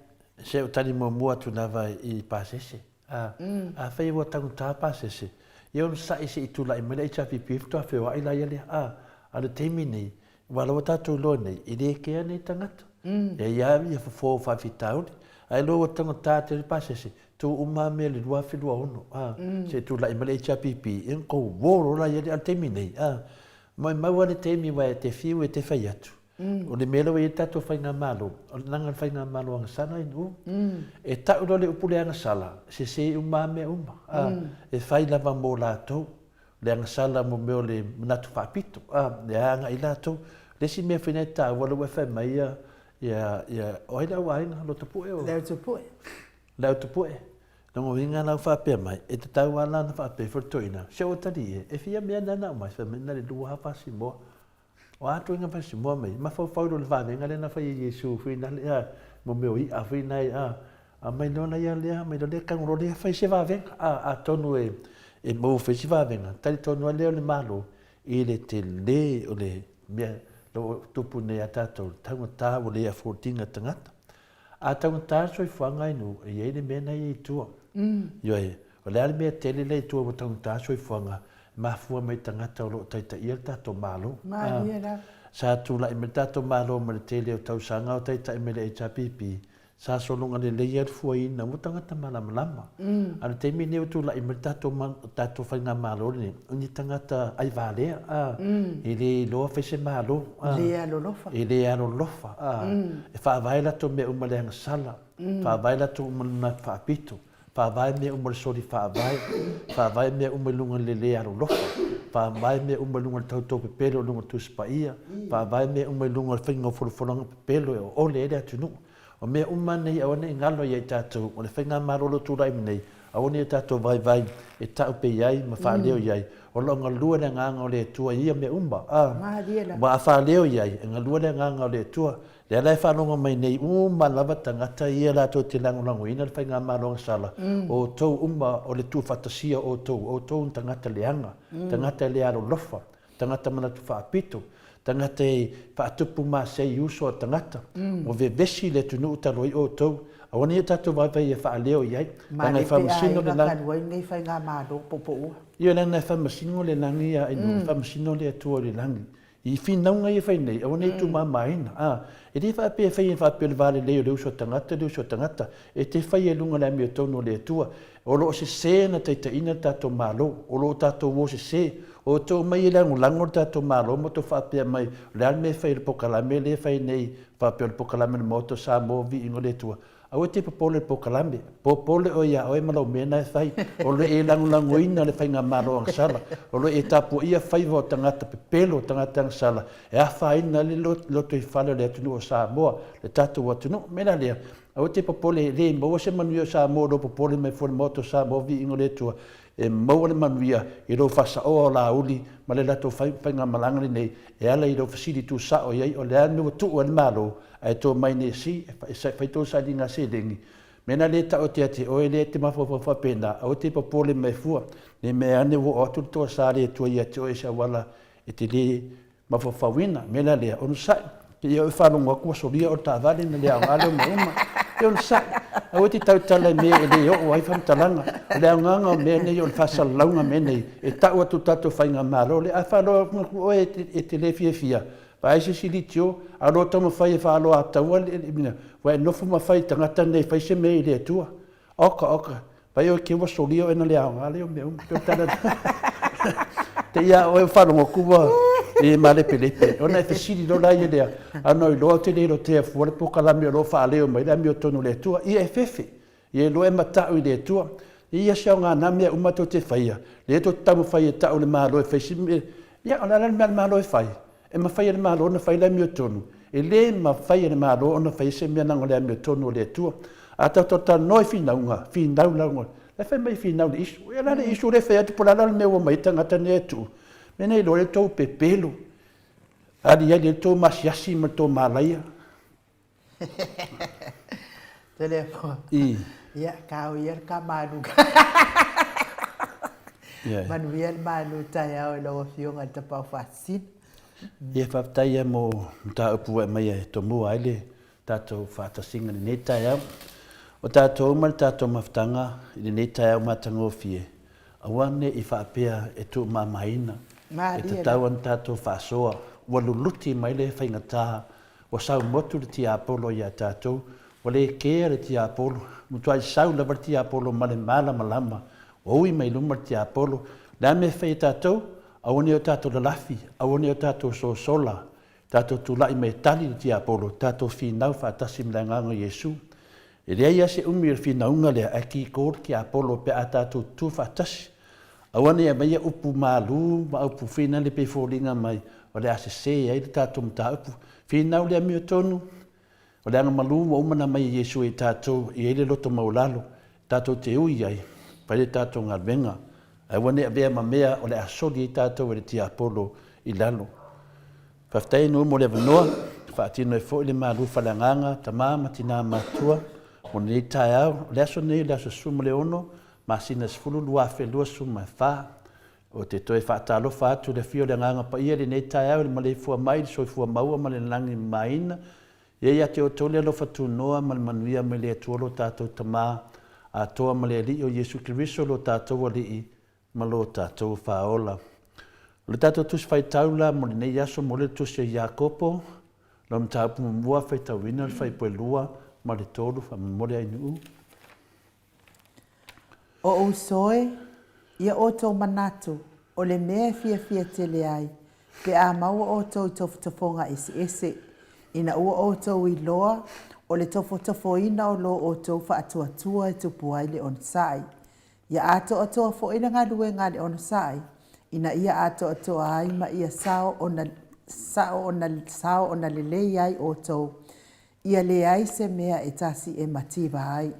se o tani mo mua tu lava i pasesi a fai wo tangata pasesi ia sa isi itula i mele cha pipi to feo ai la ia le a le temini wala o tātou loa nei, i re kea nei tangata. E iawi e fo whawhitauri. Ai lo o tangata te pasese, tō uma mea le rua whilua ono. Se tū lai male chapipi, en kou woro la ia al temi nei. Mai maua le temi wai te whiu e te whai atu. O le melo e tātou whai ngā malo, o le nanga whai ngā malo anga sana inu. E tau lo le upule anga sala, se uma mea uma. E whai lava mō lātou. Le anga sala mo meo le manatu whapito. Le anga i lātou. Le si mea whenei tā, wala ua whai mai ia oila wainga, lo tapue o. Leo tapue. Leo tapue. Nongo inga nau whapea mai, e te tau ala na whapea whurtoina. Se o tari e whia mea nana o mai, whamena le lua hawhasi moa. O ato inga whasi moa mai, ma whauwhauro le whanenga le na whai Yesu, whina le mo meo i a whina a mai nona ia lea, mai nona kangoro lea whai se whavenga. A tonu e mou whai se whavenga, tari tonu a leo le malo, i le te le o le mea, lo tupu nei a tātou tangata o lea 14 tangata. A tangata soi whanga inu, e ei le mena i tua. Ioi, o le ale mea tele le tua o tangata soifuanga mafua mai tangata o lo taitaia le tatou malo. Sa tula i me tatou malo ma le tele o tausanga o taita me le HPP. Sa solonga le leia fuaina mo tangata malama. Ana te mine o tula i me tatou whainga malo ni. Ni tangata ai valea. I le loa whese malo. Lea lolofa. I le alolofa. E whaavai lato me umaleanga sala. Whaavai lato umaluna whaapito. Whaavai me umale sori whaavai. Whaavai me umalunga le le alolofa. Whaavai me umalunga tautau pepelo lunga tuspaia. Whaavai me umalunga whainga whulwhulanga pepelo e o le ere atunu. O mea nei awane ngalo ia tātou, o le whainga marolo tūrai minei, awane ia tātou vai, e tau pe iai, ma whaaleo iai, o lo ngā lua le nganga o le tua ia me umba. Ma a whaaleo iai, e ngā lua le nganga o le tua, le alai whanonga mai nei, lava tangata ia lātou te langolango ina le whainga marolonga sala, o tau umba o le tua whatasia o tau tangata leanga, tangata le aro lofa, tangata manatu whaapito, tangata e whaatupu maa sei uso o tangata. O vesi le tunu utaroi o tau. Awane e tatou vai e whaaleo iai. Tanga i whamasino le langi. Mare pe ai whai ngā mālo popo ua. Ia lana e whamasino le langi a inu. Whamasino le atua le langi. I whinaunga i whai nei. Awane e tu maa maina. E te whape e whai e whape le vale leo le uso tangata. E te whai e lunga le ami o tono le atua. O lo se se na teita ina tatou mālo. O lo tatou wo se. O tō mai e lango tātou mālo, mo tō whapea mai, le alme whai le pokalame, le whai nei, whapea le pokalame na moto Samoa vi ingo le tua. Au te popole le pokalame, popole o ia, o e malau mena e whai, o le e lango ina le whai ngā mālo ang sala, o le e tapu ia whai o tangata pepelo, tangata ang sala, e a whai na le loto i whale le atunu o Samoa, le tātou atunu, mena lea. Au te popole le maua se manu o Samoa, lo popole mai fo le moto Samoa vi ingo le tua, e maua le manuia i rau whasa o la uli ma le lato whainga malangani nei e ala i rau whasiri tu sa o iei o le anu o tuu an malo ai tō mai ne si e whaitō sa di ngā sedengi. Mena le ta o te ate o e le te mawhawhawha pēnā o te papole Maleifua ne me ane wo o atu toa sa le tua i ate o e sa wala e te le mawhawhawina mena lea onu sai ke iau e whanonga kua soria o ta vale na lea o ngale o mauma e onu sai a o te tautala me e le o ai whamtalanga le nganga me nei o le whasalaunga me nei e tau atu tatou whainga maro le a whalo o e te le fia pa ai se sili tio a lo tamo whai e whalo a taua le mina wa e nofu ma whai tangata nei whai se me i le atua oka pai o ke wa solio e na le a ngale o me te ia o e whanonga kua e male pelepe. Ona e whesiri lo lai e lea. Ano i loa te lero te afua le pokalami o lo whaaleo mai le ami o tonu le tua. Ia e whewe. Ia e lo e matau i le tua. Ia siao ngā namea umato te whaia. Le to tamu whai e tau le mahalo e whaisi. Ia ona le mahalo e whai. E ma whai e le mahalo ona whai le ami o tonu. E le ma whai e le mahalo ona whai se mea nanga le ami o tonu le tua. A tau tota noi whinaunga. Whinaunga. Le whai mai whinau le isu. Ia le isu le whai atu polala le mea mai tangata ne atu. Mena i lo le tau pepelo. Ari ai le tau masiasi ma tau malaia. Telefon. Ia, kau ia ka manu. Manuia manu tai au e loa fionga te pau whasin. Ia whaftai e mo ta upu e mai e to mua ele tātou whatasinga ni nei tai au. O tātou umar tātou maftanga i nei tai au matango fie. Awane i whapea e tu mamaina. E te tau an tātou whasoa, ua luluti mai le whaingatā, o sau motu le ti apolo i a tātou, o le kea le ti apolo, mutu ai sau lawa ti apolo ma le mala malama, o ui mai luma ti apolo, le ame whai tātou, awane o tātou lalafi, awane o tātou sosola, tātou tulai mai tali le ti apolo, tātou whinau whaatasi mla nganga Iesu. E rea ia se umi le whinaunga lea, a ki kōr ki apolo pe a tātou tu whaatasi, awane e mai upu malu, ma upu whina le peforinga mai, o le asese ai le tātou mta upu. Whina le ami o tonu, o le anga malu ma umana mai Iesu e tātou, i eile loto maulalo, tātou te ui ai, pai le tātou ngarvenga. Awane e vea ma mea o le asoli e tātou e le tia apolo i lalo. Whaftai no mo le vanoa, whaatino e fo le malu whalanganga, tamama tina matua, o nei tai au, le aso nei, le aso sumo le ono, masina sfulu lua whelua suma wha, o te toe whaatalo whaatu le fio le nganga pa ia le nei tai au le Maleifua mai, le soifua maua ma le langi maina, ia ia te o tole alo whatu noa ma le manuia me le atuolo tātou tamā, a toa ma le ali o Yesu Kiriso lo tātou ali ma lo tātou whaola. Le tātou tusi whai taula mo le nei aso mo le tusi a Iakopo, lo mtapu mua whai tauina le whai poe lua ma le tolu wha mamore ai nuu. O usoe, ia oto manatu, o le mea fia tele ai, pe a maua oto i tofutofonga ese, ina ua oto i loa, o le tofo ina o lo oto wha atua e tupu ai le onsai. Ia ato atoa fo ina ngā luenga le onsai, ina ia ato atoa ai ma ia sao ona lelei ai oto, ia le ai se mea e tasi e mativa ai.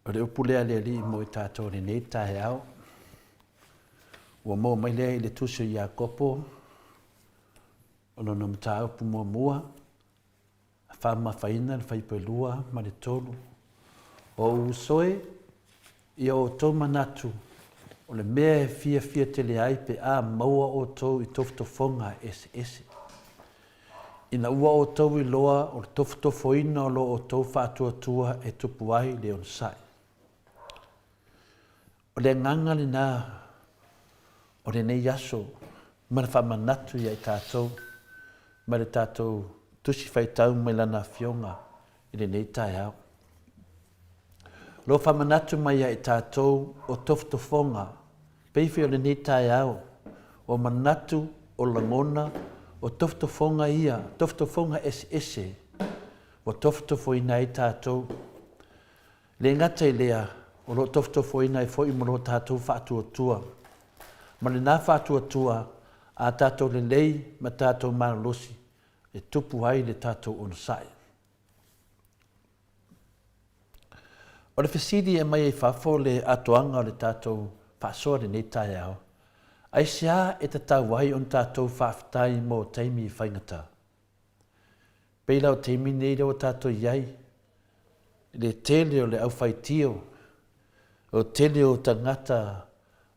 O le upu lea lea li mo i tātou ni nei tae au. Ua mo mai lea i le tusi o Iakopo. O lo nam tā upu mua. A whama whaina le whaipoe lua ma le tolu. O usoe ia o tau manatu. O le mea fia tele ai pe a maua o tau i tofutofonga ese. Ina ua o tau i loa o le tofutofoina o lo o tau whaatuatua e tupu ai le onsai. O le nganga le nā, o le nei aso, ma le whamanatu ia i tātou, ma le tātou tusi whaitau mai lana fionga i le nei tae au. Lo whamanatu mai ia i tātou o tofutofonga, peiwhi o le nei tae au, o manatu o langona, o tofutofonga ia, tofutofonga ese, o tofutofoina i tātou. Le ngata i lea, o lo tofutofoina i foi mo lo tātou whaatuatua. Ma le nā whaatuatua a tātou le lei ma tātou maralosi e tupu ai le tātou onsai. O le whesidi e mai e whafo le atoanga o le tātou whaasoa le nei tae au. Ai sea e te tau ai on tātou whaafitai mo teimi i whaingata. Peila o teimi nei reo tātou iai, le tele o le au whaitio, o tele o tangata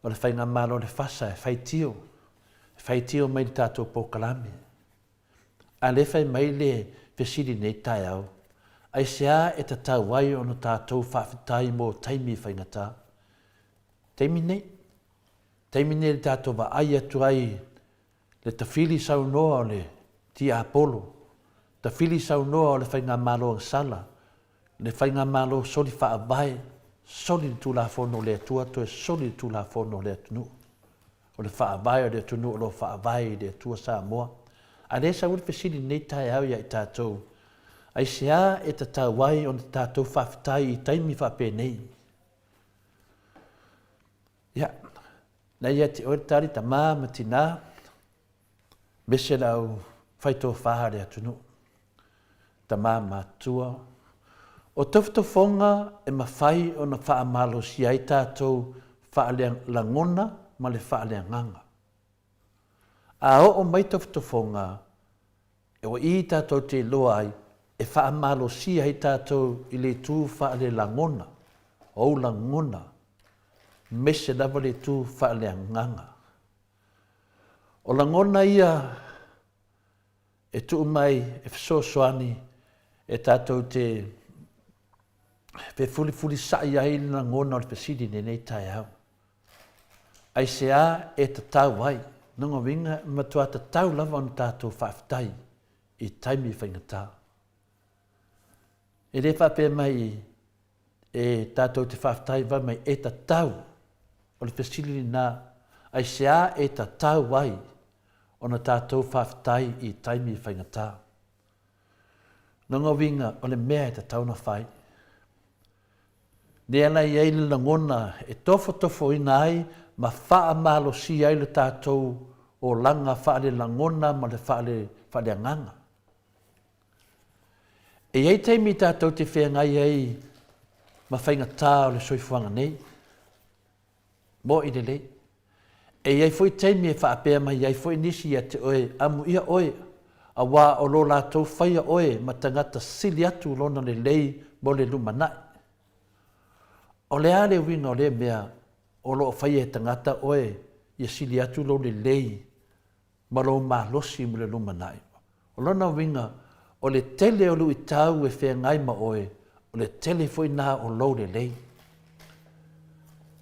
o le whainga malo le whasa e whaitio mai le tātou pōkalame. A le whai mai le whesiri nei tae au, ai sea e te tau ai o no tātou whaafitai mo teimi i whaingata. Teimi nei le tātou wa ai atu ai le tawhili saunoa o le tia Apollo, tawhili saunoa o le whainga malo sala, le whainga malo soli whaavai, soli tu la fono le atua, to e soli tu la fono le atunu. O le whaavai o le atunu o lo whaavai le atua Samoa. A le sa uri whesiri nei tae au ia i tātou. Ai sea e ta tauai o le tātou whaafitai i taimi whape nei. Ia, nei ia te oere tari ta maa ma tina, mese lau whaito whaha le atunu. Ta maa mātua. O tofutofonga e mawhai o na wha malo si ai tātou wha langona ma le wha nganga. A o mai tofutofonga e o i tātou te loa ai e wha malo si ai tātou i le tū wha langona, o langona, mese lava le tū wha nganga. O langona ia e tu mai e whasosoani e tātou te pe fuli sai ai na ngona o le pesidi nei tae au. Ai sea e te tau ai, nunga winga matua te tau lava on tātou whaafitai i taimi whaingata. E re whape mai e tātou te whaafitai wa mai e te tau o le pesidi na ai sea e te tau ai o na tātou whaafitai i taimi whaingata. Nunga winga o le mea e te tau na whai. Nea nei ei le langona e tofo ina ai ma wha malo si ai le tātou o langa wha le langona ma le wha le anganga. E ei teimi tātou te whea ngai ei ma whainga tā o le soifuanga nei. Mo i le lei. E ei foi teimi e wha apea mai ei foi nisi ia te oe amu ia oe a wā o lo lātou whaia oe ma tangata sili atu lona le lei mo le lumanai. O le ale winga o le mea o lo whai e tangata oe i sili atu lo le lei ma lo mahlosi mo le lumanai. O lona winga o le tele o lui tau e whengai ma oe, o le tele foi nā o lou le lei.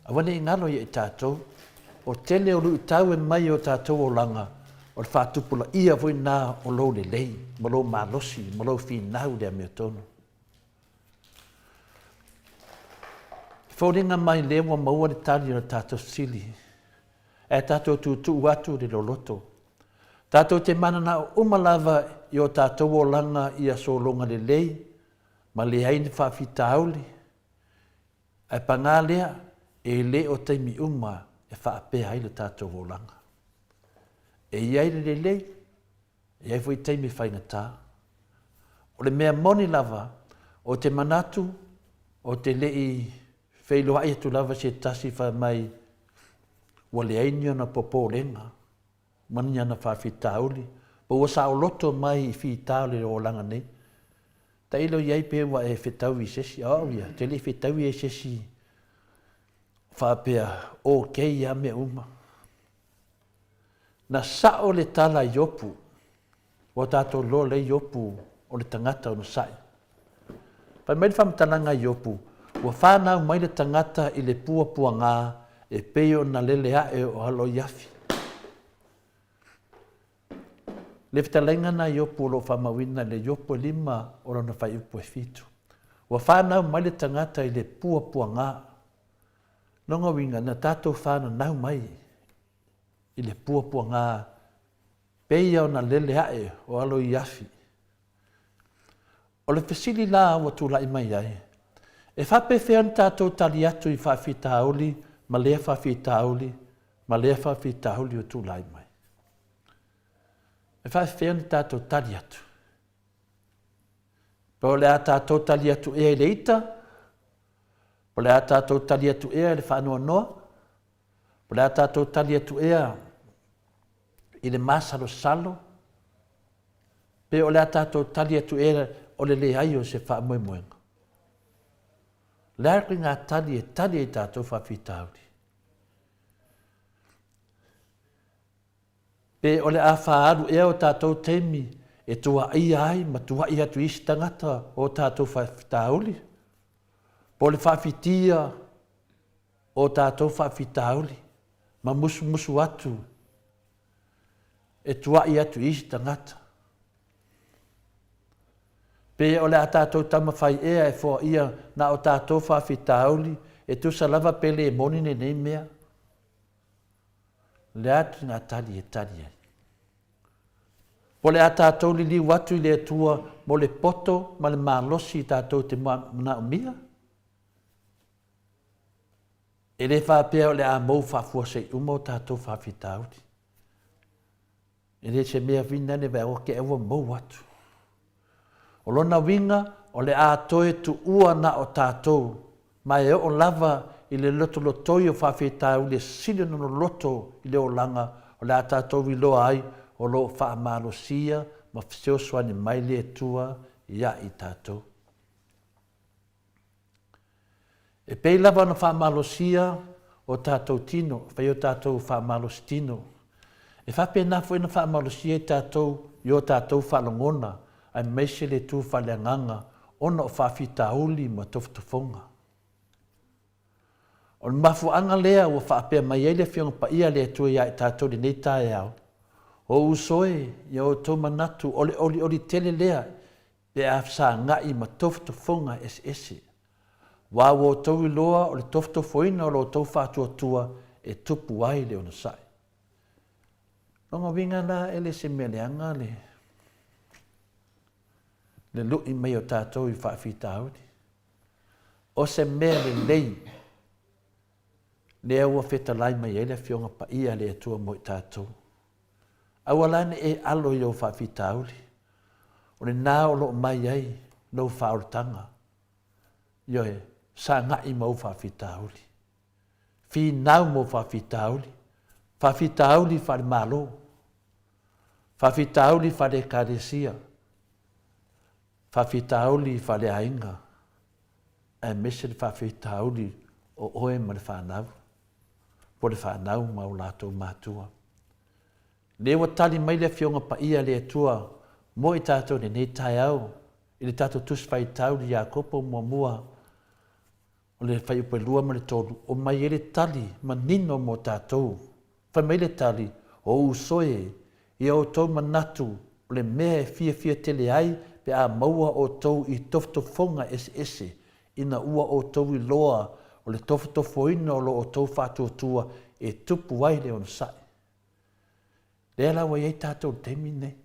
Awane i ngalo i tātou, o tele o lui tau e mai o tātou o langa, o le whātupula ia foi nā o lou le lei, ma lou malosi, ma lou whinau lea mea tonu. Whauringa mai lewa maua le tali o tātou sili, e tātou tūtu atu le loloto. Tātou te mana na o umalava i o tātou o langa i a solonga le lei, ma le haini whawhita auli. Ai pangā lea, e le o teimi uma e whaapea ai le tātou o langa. E iai le lei, e ai fwoi teimi whaingatā. O le mea moni lava, o te manatu, o te lei whailoa i atu lava se tasi wha mai, wa le aini ona popo renga. Mani ana whawhitauli, pa ua sa o loto mai i whitauli o langa nei. Ta ilo iai pe wa e whitau i sesi, ia, te li whitau i sesi, whapea o kei a me uma. Na sa o le tala i opu, o tātou lo le i opu o le tangata o na sai. Pa mai whamtalanga i opu, ua whanau mai le tangata i le pua ngā, e peo na lele ae o halo iafi. Le fitalenga na iopu lo whamawina le iopu lima o rona whai upu e fitu. Wa whanau mai le tangata i le pua ngā. Nonga winga na tātou whana nau mai i le pua ngā. Peia o na lele ae o alo i afi. O le fesili la wa tūlai mai ai. E whape whian tātou tali atu i whawhita auli, ma lea whawhita auli, ma lea whawhita auli o tūlai mai. E whae whian tātou tali atu. Po le a tātou tali atu e le ita, po le a tātou tali atu e le whanua noa, po le a tātou tali atu e i le masalo salo, pe o le a tātou tali atu e o le aio se wha moe moenga. Le arki ngā tali e tātou whawhita auli. Pe o le a whaaru e o tātou teimi e tua ia ai, ma tua ia tu isi tangata o tātou whawhitauli. Po le whawhitia o tātou whawhitauli, ma musu atu e tua ia tu isi tangata. Pe o le a tātou tamawhai ea e fōa ia na o tātou whawhitauli e tu salava pele e monine nei mea. Le atu ngā tali e tali ai. Po le a tātou li watu i le atua mo le poto ma le malosi tātou te mana o mia. E le whapea o le a mou whafua se umo tātou whawhitauri. E le se mea vina ne vea o ke ewa mou atu. O lona winga o le a toe tu ua na o tātou ma e o lava i le loto lotoi o whawhetau le sile no loto i le o langa o le a tātou i loa ai o lo whaamalosia ma whiseoswani mai le tua ia i tātou. E pei lava na whaamalosia o tātou tino, whai o tātou whaamalosi tino. E whape na fwoi na whaamalosia i tātou i o tātou whalongona ai meise le tū whaleanganga ona o whawhitauli ma toftofonga. O le mafuanga lea ua whaapea mai eile whionga pa ia lea tua ia i tātou le nei tae au. O usoe ia o tō manatu oli tele lea pe a sa ngai ma toftofonga ese. Wā o tau i loa o le toftofoina o lo tau whātua e tupu ai le ona sai. Nonga winga la ele se mea leanga le lui mai o tātou i whaafitauri. O se mea le lei lea ua whetalai mai ele whionga pa ia lea tua mo i tātou. Awalane e alo i o whaafitauri. O le nā o lo mai ai no whaoratanga. Ioe, sa ngai mau whaafitauri. Fi nau mo whaafitauri. Whaafitauri whare malo. Whaafitauri whare karesia. Whaafitauri whare ainga. E mese whaafitauri o oe ma le whanau. Po le whanau mau lātou mātua. Le wa tali mai le whionga pa ia le tua Mo i tātou nei tai au, i le tātou tusi whai tau li a kopo mua. O le whai upe lua ma le tolu, o mai e le tali, ma nino mo tātou. Whai mai le tali, o usoe, i au tau manatu, o le mea e fia tele ai, pe a maua o tau i toftofonga ese, ina ua o tau i loa, o le toftofoina o lo o tau whātua e tupu ai le on sai. Le ala wa iei tātou temi nei.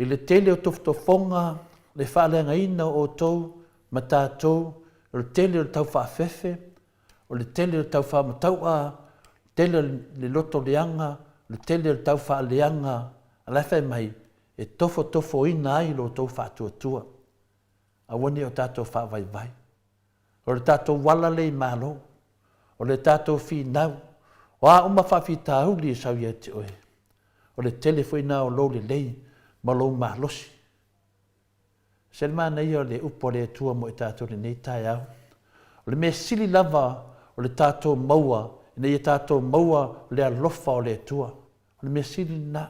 I le tele o toftofonga, le whaalenga ina o tau, ma tātou, o le tele o tau whaafefe, o le tele o tau whaamataua, tele le loto leanga, le tele o tau whaaleanga, alawhai mai, e tofo ina ai lo tau whātua. A wani o tātou whaavai. O le tātou wala le i malo, o le tātou whinau, o a uma whawhitau li sau ia te oe. O le telefoina o lo le lei, ma lo mahlosi. Selma nei o le upo le tua mo i tātou le nei tai au. O le mea sili lava o le tātou maua, nei e tātou maua le alofa o le tua. O le mea sili na.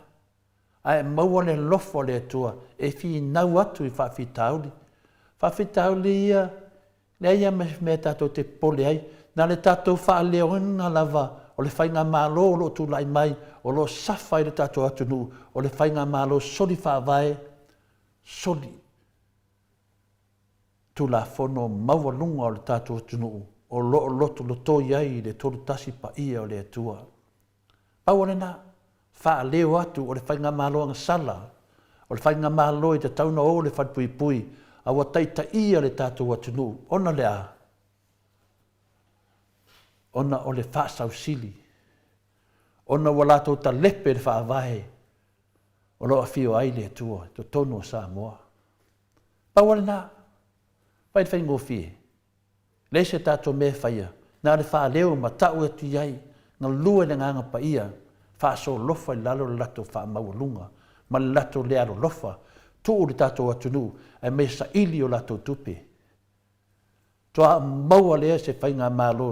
Ai maua le alofa o le tua, e fi nau atu i whawhitau li. Whawhitau li ia, le ia me tātou te pole ai, na le tātou whaaleona lava, o le whainga mālo o lo tu lai mai, o lo safai le tātou atunu, o le whainga mālo soli whaavae, soli. Tu la fono maua lunga o le tātou atunu, o lo loto loto iai le tolu tasi pa ia o le atua. Pau ane na, whaaleo atu o le whainga mālo anga sala, o le whainga mālo i te tauna o le whatpui, a wa taita ia le tātou atunu, ona le a. Ona o le whaasau sili. Ona wa lātou ta lepe le whaavahe. O loa whio ai le atua, to tono o Samoa. Pawale nā, pai te whaingo whie. Le se tātou me whaia, nā le whaaleo ma tau atu iai, ngā lua le nganga pa ia, whaaso lofa i lalo le lato whaamaua lunga, ma le lato le alo lofa, tuu le tātou atunu, ai me sa ili o lato tupe. Toa maua lea se whainga mālo,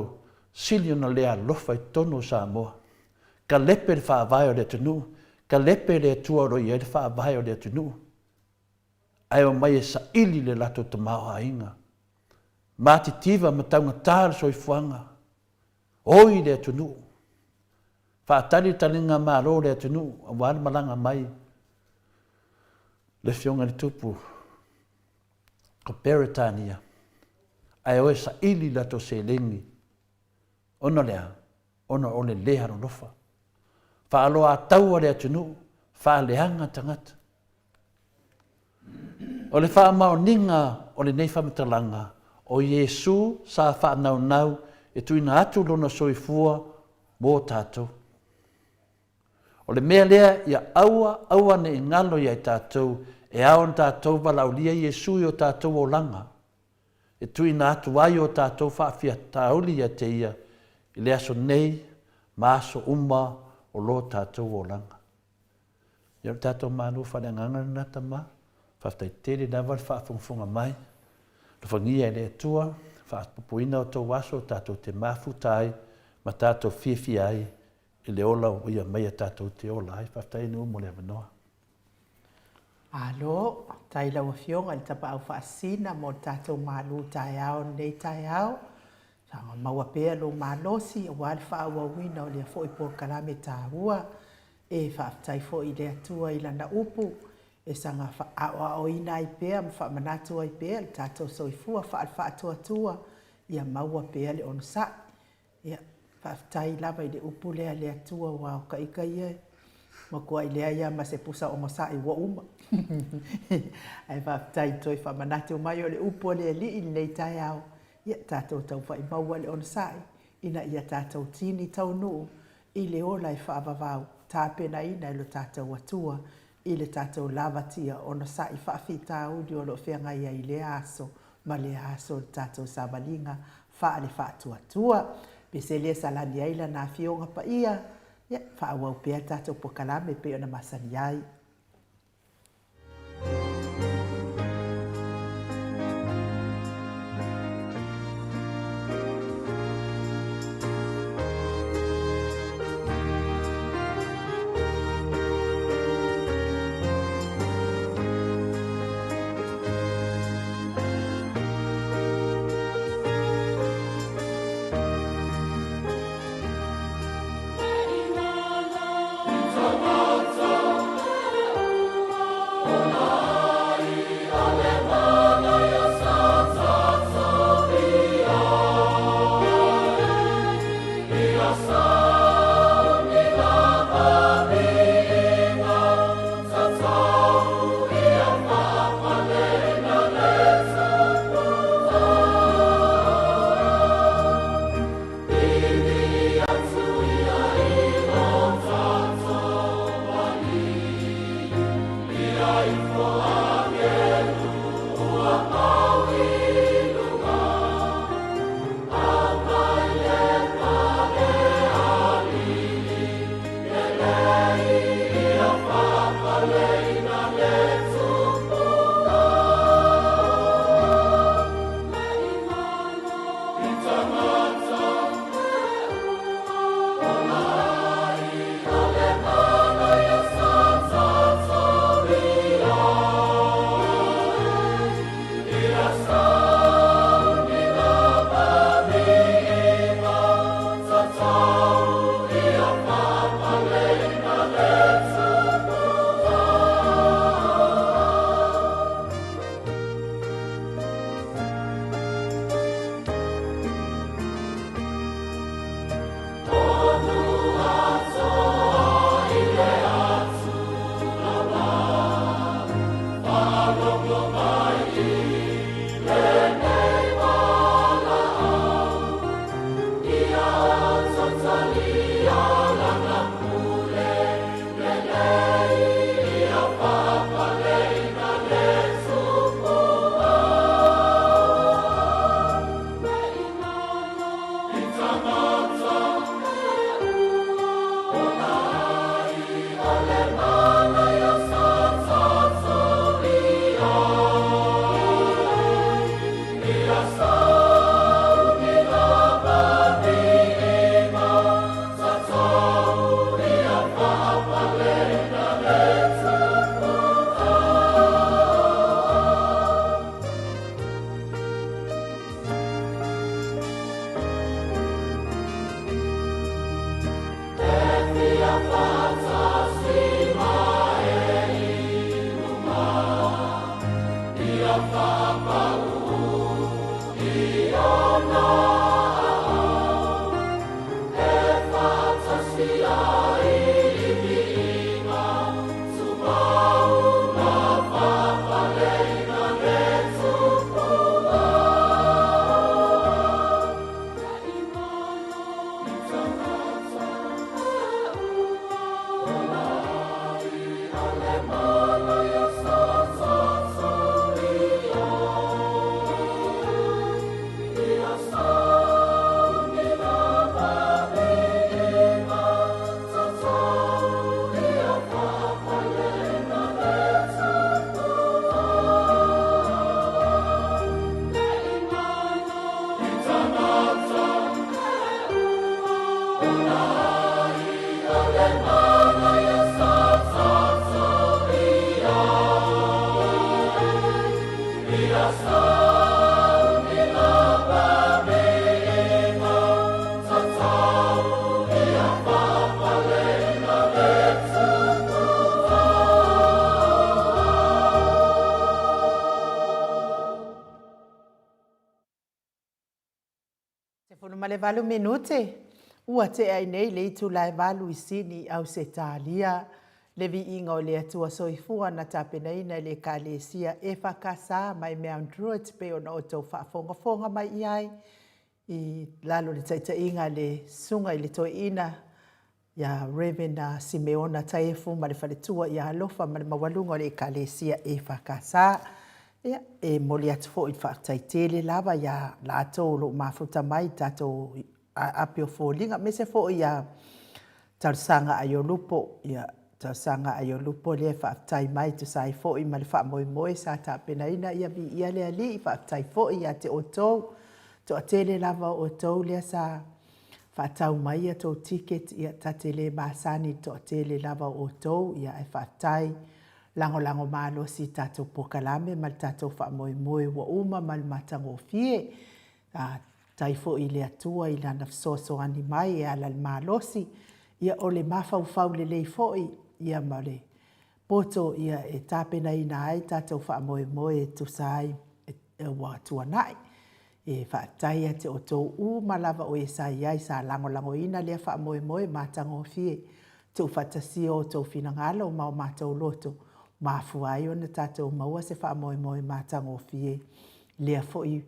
sili ona lea lofa i tono Samoa. Ka lepe le whaavai o le atunu, ka lepe le atua roi e le whaavai o le atunu. Ai o mai e sa ili le lato te mao hainga. Mati tiva ma taunga tāra soi fuanga. Oi le atunu. Whaatari talinga mālo le atunu, a wāna malanga mai. Le fionga ni tupu. Ko Peritania. Ai o e sa ili lato se lengi. Ona lea, ona o le lea ro lofa. Whaaloa taua le atunu, whaaleanga tangata. O le whaamao ninga o le nei whamatalanga, o Iesu sa whaanau nau e tuina atu lona soifua mō tātou. O le mea lea ia aua ne ingalo ia i tātou, e aon tātou walaulia Iesu i o tātou o langa. E tuina atu ai o tātou whaafia tauli ia te ia, i le aso nei, maaso uma o lo tātou o langa. Ia tātou manu whanenganga na tama, whaftai tere nawa le whaafungfunga mai, le whangia le atua, whaapupuina o tō waso tātou te mafutai, ma tātou whiawhia ai, i le ola o ia mai a tātou te ola ai, whaftai nu mo le manoa. Alo, tai lau fionga i tapa au whaasina mo tātou malu tai au nei tai au. Sanga maua pea lo malosi, a wale wha wina o lea fo i por kalame tāhua, e whaaftai fo i lea tua i lana upu, e sanga wha o ina i pea, ma wha manatua i pea, le tātou soifua, wha tua, ia maua pea le on sa, ia whaaftai lava i le upu lea tua wao ka ika ia, ma kua i lea ia ma se pusa o masa i wa uma. Ai whaaftai toi wha manatua mai o le upu lea li i nei tai au, ia tātou tau whai maua le on sai, ina ia tātou tini tau nuu, i le ola i whaavavau, tāpena ina i lo tātou atua, i le tātou lavatia ona sai whaafita udi o lo whenga ia i le aso, ma le aso le tātou sāmalinga, wha le whaatuatua, pese le salani aila nā fionga pa ia, ia whaawau pēr tātou pokalame pe ona masani ai. Fono male valu minute. Ua te ai nei le itu lai valu isini au se talia. Le vi inga o le atua soifua na tapena ina le kalesia e whakasa mai mea ndruat pe ona o tau whaafonga mai iai. I lalo le taita inga le sunga i le toi ina ya Revena Simeona Taefu ma le whaletua i alofa ma le mawalunga le kalesia e whakasa. Ia, e moli atu fo i whaataitele lava ia lato lo mafuta mai tato apio fōlinga. Me se fo ia tausanga ayo lupo, ia tausanga ayo lupo le whaatai mai tu sai fo i ma le whaamoe sa tapena ina ia bi ia le ali i whaatai fo ia te otou. To atele lava otou lea sa whaatau mai ia tō ticket ia tatele masani to atele lava otou ia e whaatai. Lango malo si tato pokalame mal tato whaamoe wa uma mal matango fie. Taifo i le atua i lana soso ani mai e ala malosi. Ia ole mafau le lei foi ia male. Poto ia e tapena ina ai tato whaamoe tu sai e wa tuanai. E whaataia te o tō malava o e sai ai sa lango ina lea whaamoe matango fie. Tō whatasio o tō finangalo o mau mātou loto. Mafua ona tatou maua se whaamoe matango fie. Lea foi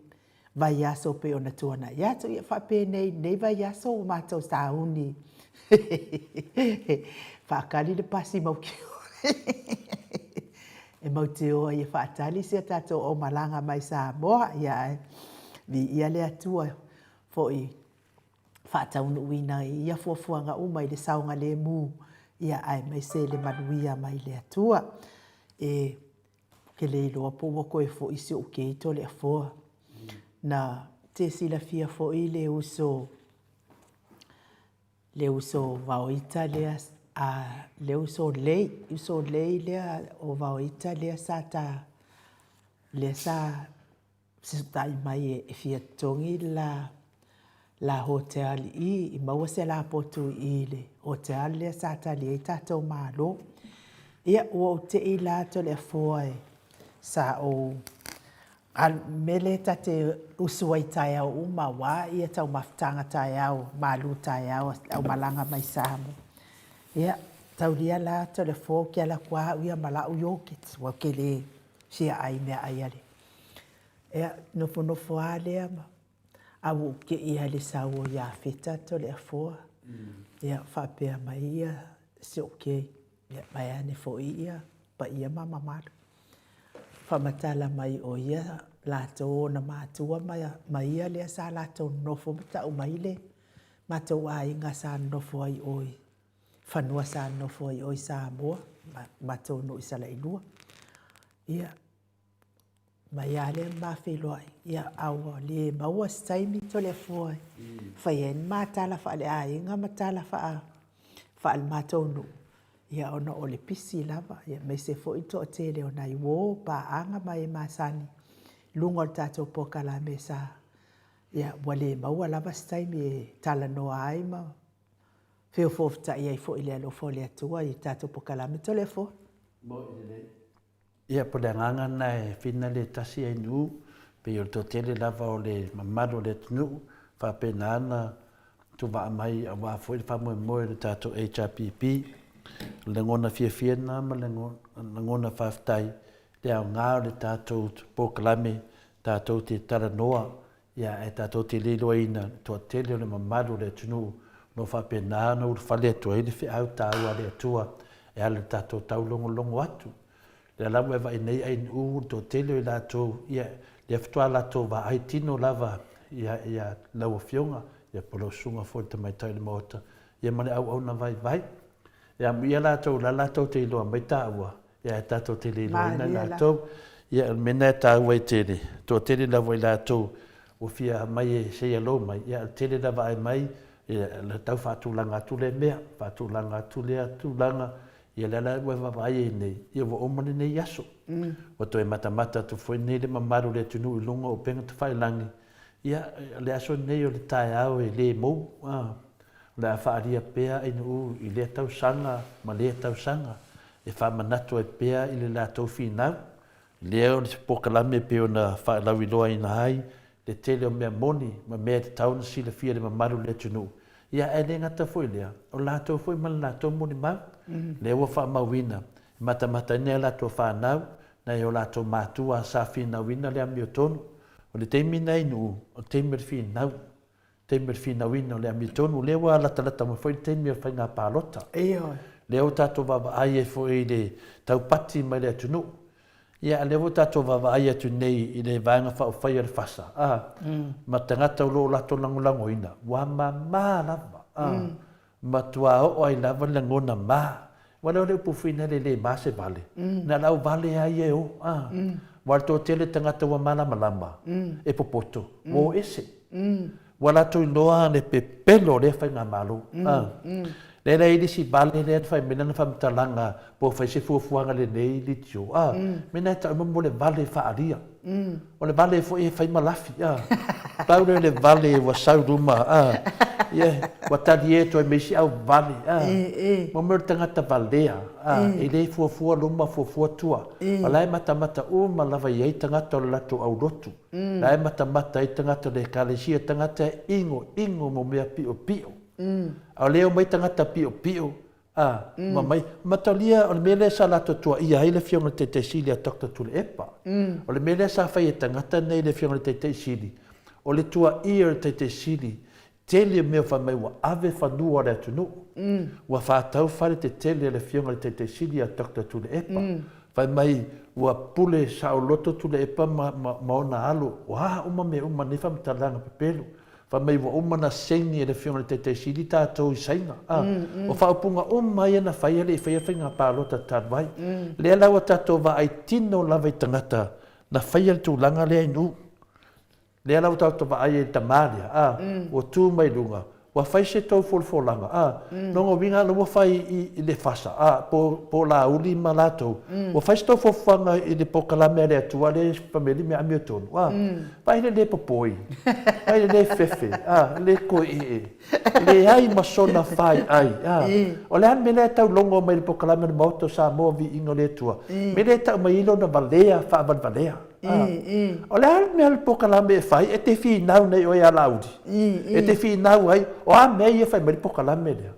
vai aso pe ona tuana. Ia to ia whape nei vai aso o mātou sauni. Whaakali le pasi mau kio. E mau te oa ia whaatali se tatou o malanga mai Samoa. Ia vi ia lea tua foi whaataunu uina ia fuafuanga uma i le saunga le mū. Ia ai mai se le manuia mai le tua. E ke le iloa po wako e fo isi o ke ito le afoa. Na te sila fia fo i le uso vaoita lea le uso lei lea o vaoita lea sa ta lea sa sitai mai e fia tongi la hotel i maua se la potu i le hotel lea sa ta lea i tatou malo. Ia o te i lato le afoa sa o mele tate usuai tai au uma wa ia tau maftanga tai au malu tai au malanga mai Samoa. Ia tau lia lato le afoa ki ala kua ia malau yokit wa kele sia ai mea ai ale. Ia nofo alea ma au ke ia le sawo ia feta to le afoa. Ia whapea mai ia se okei. Ia mai ane fo ia, pa ia mama malu. Whamatala mai o ia, lato na mātua mai ia lea sa lato nofo mata o mai le. Matou a inga sa nofo ai oi. Whanua sa nofo ai oi Samoa, matou no isa la inua. Ia, mai a lea mawhelo ai, ia awa le maua staimi to le fuai. Whaien mātala wha le a inga matala wha al matou no. Ia ona o le pisi lava, ia me se fo ito o tele o nai wo pa anga mai masani. Lungo le tatou pokala me sa. Ia wale maua lava staimi e tala noa ai ma. Feo fofta ia i fo ile alo fo le atua i tatou pokala me to le fo. Ia po le nganga na e fina le tasi ai nu, pe o to tele lava o le mamado le tunu, fa pena ana tu va mai a wa fo le famoe le tatou HRPP. Le ngona fia na ma le ngona whaftai le au ngā le tātou pokalame tātou te taranoa ia e tātou te lilo ina tua tele o le mamadu le tunu no whapena no ur whale atua i le whi au tāua le atua e ale tātou tau longo atu le alamu e vai nei ai ur to tele o tātou ia le aftua tātou wa ai tino lava ia lau fionga ia polo sunga fo te mai tau le mota ia mane au na vai ia ia latou te iloa mai tāua ia tātou te iloa ina latou ia mena tāua i tele tō tele lava i latou o fia mai e seia lo mai ia tele lava ai mai ia le tau whaatulanga atu le mea whaatulanga atu le atulanga ia le ala ua vavai e nei ia wa omane nei aso o to e matamata tu foi nei le mamaru le tunu i lunga o penga tu whailangi ia le aso nei o le tae au e le mou le a whaaria pea i nu i le tausanga ma le tausanga e whamanatu e pea i le la tau whinau leo le pokalame peo na whaalau iloa ina hai le tele o mea moni, ma mea te tauna sila fia le mamaru le tunu. Ia e le ngata fwoi lea, o lato fwoi ma lato moni mau, le ua wha mawina, mata ine lato whanau, na e o lato mātua sa whina wina le ami o tonu, o le teimi nei nu, o teimi re whinau, teimi re whina wina o le ami o tonu, le ua lata ma fwoi teimi o whainga pālota. Le o tato wawa ai e fwoi le taupati mai le atunu, ia le o tato wawa ai atu nei i le vanga wha o whai ar whasa. Ma tangata o lo lato langolango ina. Wa ma lava. Ma tua o ai lava langona ma. Wale o le upufina le mase vale. Na lau vale ai e o. Wale to tele tangata wa malama. E popoto. Wo ese. Wala to inoa le pepelo le whai ngā malu. Le rei li si bale le fai mena na whamtalanga po fai se fuafuanga le nei li tio. Mena ta mo le vale whaaria. O le vale fo e fai malafi. Paure le vale wa sauruma. Wa tadi e toi meisi au vale. Mo mer tangata valea. E le fuafua luma fuafua tua. Walai mata ma lava iei tangata o lato au rotu. Lai mata i tangata le kalesia tangata ingo mo mea pio. Au leo mai tangata pio. Ma taulia o le mele sa lato tua ia ai le fionga te sili a tokta tule epa. O le mele sa fai e tangata nei le fionga te sili. O le tua ia te sili. Tele mea wha mai wa ave whanua le atunu. Wa whātau whare te tele le fionga te sili a tokta tule epa. Whai mai wa pule sa o loto tule epa ma ona alu. Wa uma me uma ne whamtalanga pepelu. Fa mai wa umana sengi e le fionga te sili tātou i sainga. O whaupunga mai ana whai ele i whai ngā pālota tāwai. Lea lawa tātou wa ai tino lawa i tangata na whai ele tūlanga lea inu. Lea lawa tātou wa ai e tamaria. O tū mai lunga. Wa whai se tau folfolanga. Nongo winga lawa whai i le whasa. Po la uli ma lātou. Wa whai se tau folfolanga i le pokalame le atua le pameli me ami o tonu. Whai le popoi. Whai le fefe. Le ko e. Le ai masona whai ai. O le an me le tau longo mai le pokalame le mauto Samoa vi ingo le atua. Me le tau mai ilo na valea, wha valea. O le an me le pokalame e whai, e te whi nau nei o e alaudi. E te whi nau ai, o a mea e whai mai le pokalame lea.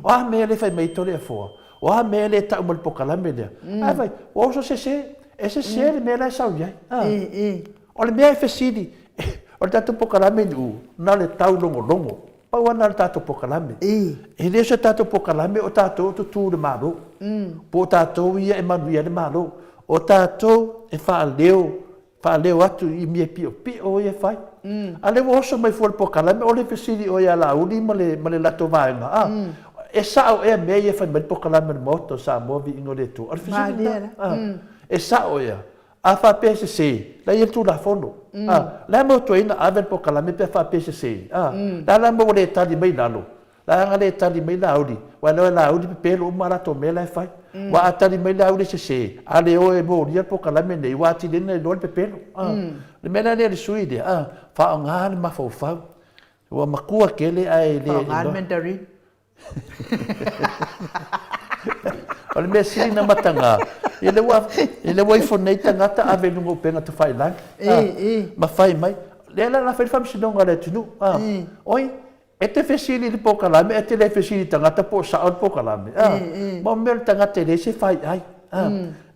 O a mea le whai mai tole a fua. O a mea le tau mai le pokalame lea. Ai vai, o oso e se le mea lai sau iai. O le mea e whesiri, o le tatu pokalame ni u, na le tau longo. Pau ana le tatu pokalame. E le se tatu pokalame o tātou tutu le malo. Po tātou ia e manuia le malo. O tātou e whaaleo atu i mia pio e whai. A le oso mai fual pokalame, o le whesiri o ia la uli ma le lato vaenga. E sao e mea e whai mai pokalame le moto sa movi ingo le tu. E sao ea. A wha PSC, la ia tu la fono. La mo tu ina avel pokalame pe wha PSC. La mo le tali mai lalo. La nga le tali mai laudi. Wa la udi pe pelo umara to mela e whai. Wa atali mai laudi se. A le o e mo lia pokalame nei. Wa ati lena e lol pe pelo. Le mena le sui de. Wha o ngā ma fau. Wa makua kele ai le. Wha o ngā Mandarin. O le mea siri na matanga. I le wai fonei tangata ave nungo penga te whai lang. Ma whai mai. Le la whai whamsinonga le tunu. Oi, e te whesiri li pokalame, e te le whesiri tangata po sao li pokalame. Ma mea tangata le se whai ai.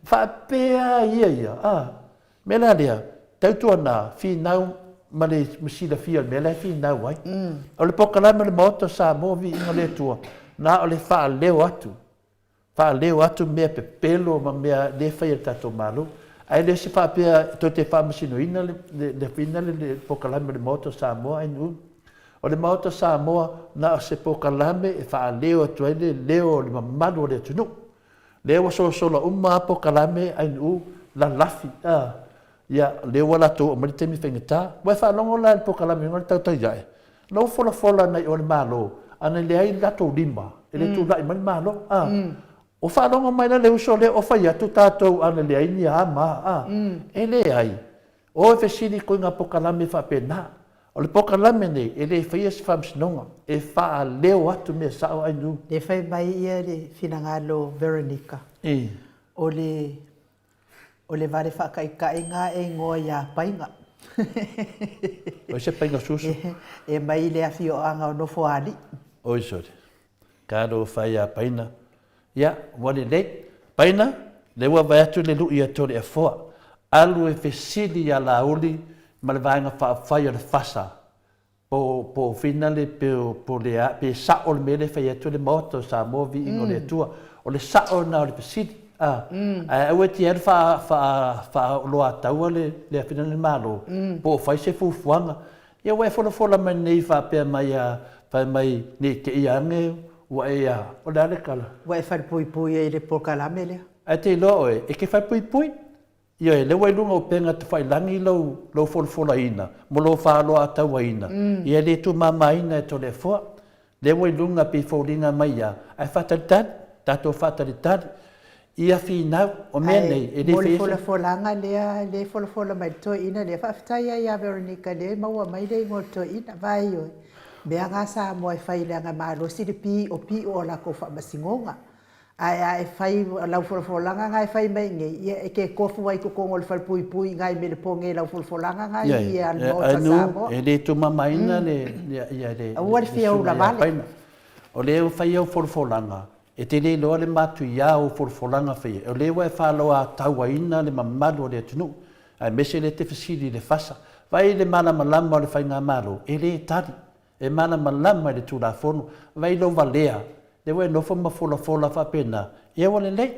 Whapea ia. Mela lea, tautua nā, whinau ma le masila fia mea le whinau ai. O le pokalame le maoto sa movi inga le tua. Nā o le wha leo atu. Leo atu mea pe pelo ma mea le whai tato malu. Ai le se whapea to te whamasino ina le whina le pokalame le maoto Samoa ai nu. O le maoto Samoa na o se pokalame e wha leo atu ai le leo le mamadu o le tunu. Leo sola umma pokalame ai nu la lafi. Ia leo ala to o maritemi whengata. Wai wha longo la le pokalame ngā tau tau iai. Lau fola nei o le malo. Ana le ai lato lima. E le tu lai mani malo. O whanonga mai na leo so le o whai atu tātou ana le aini a maa. E le ai. O e whesiri koe ngā pokalame whapena. O le pokalame nei, e le whai esi whamsinonga. E wha leo atu mea sao ai nu. Le whai mai ia le whinangalo Veronica. O le vare whakaikainga e ngoa ia painga. O se painga susu. E mai le afio anga o no foali. Oi sore. Karo fai a paina. Ia, wale le. Paina, le ua vai atu le lui atore e foa. Alu e fesili a la uli, ma le vaenga whai o le fasa. Po fina le po le a, pe sao le mele fai atu le moto sa movi ingo le atua. O le sao na o le fesili. Ue ti er fa loa taua le afina le malo. Po fai se fufuanga. Ia ue fola mai nei fa pe mai ne ke ia nge ua ia o le ale kala. Ue fai pui e le pokalame lea. A te lo e ke fai pui. Ia e le wai lunga o penga te fai langi lau fola ina. Mo lo fa loa taua ina. Ia le tu mama ina e to le foa. Le wai lunga pi faulinga mai ia. Ai fatalitari, tato fatalitari. Ia finau o mea nei e le fese. Mo le folanga lea, le fola mai to ina le whaftaia ia Veronica le maua mai le mo to ina vai oi. Mea ngā sa mo e whai lea ngā malo siri pi o la ko whamasingonga. Ai whai lau folanga ngai whai mai nge ia e ke kofu wai kukongo le whalpui ngai me le ponge lau folanga ngai ia mo pasamo. E le tu mamaina le ua le fia ula vale. O le whai au folanga. E te le loa le matu ia o folanga whai. O le wa e whaloa tauaina le mamalu o le atunu. Ai mese le te fasili le fasa. Vai le mana malama o le whai ngā malo. E le tari. E mana malama le tūra whonu. Vai lo valea. Le wa e nofo ma fola whapena. E wa le lei.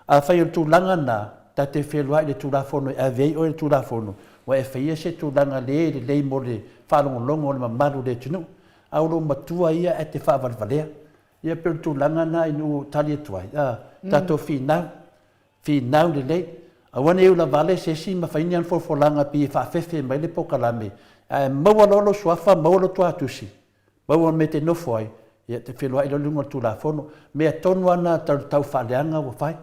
A whai o tūlanga na. Ta te whelua i le tūra whonu. E vei o le tūra whonu. Wa e whai se tūlanga le lei mo le whalongolongo o le mamalu le atunu. Auro matua ia e te whavalvalea. Ia pe tūlanga na inu tali atuai. Tato finau le lei. Awane e ula vale se si ma whaini an folanga pi whawhewhe mai le pokalame. Maua lolo suafa, maua lo tuatusi. Maua me te nofo ai. Ia te whelua ilo lunga tūla whono. Mea tonu ana tau whaleanga wa whai.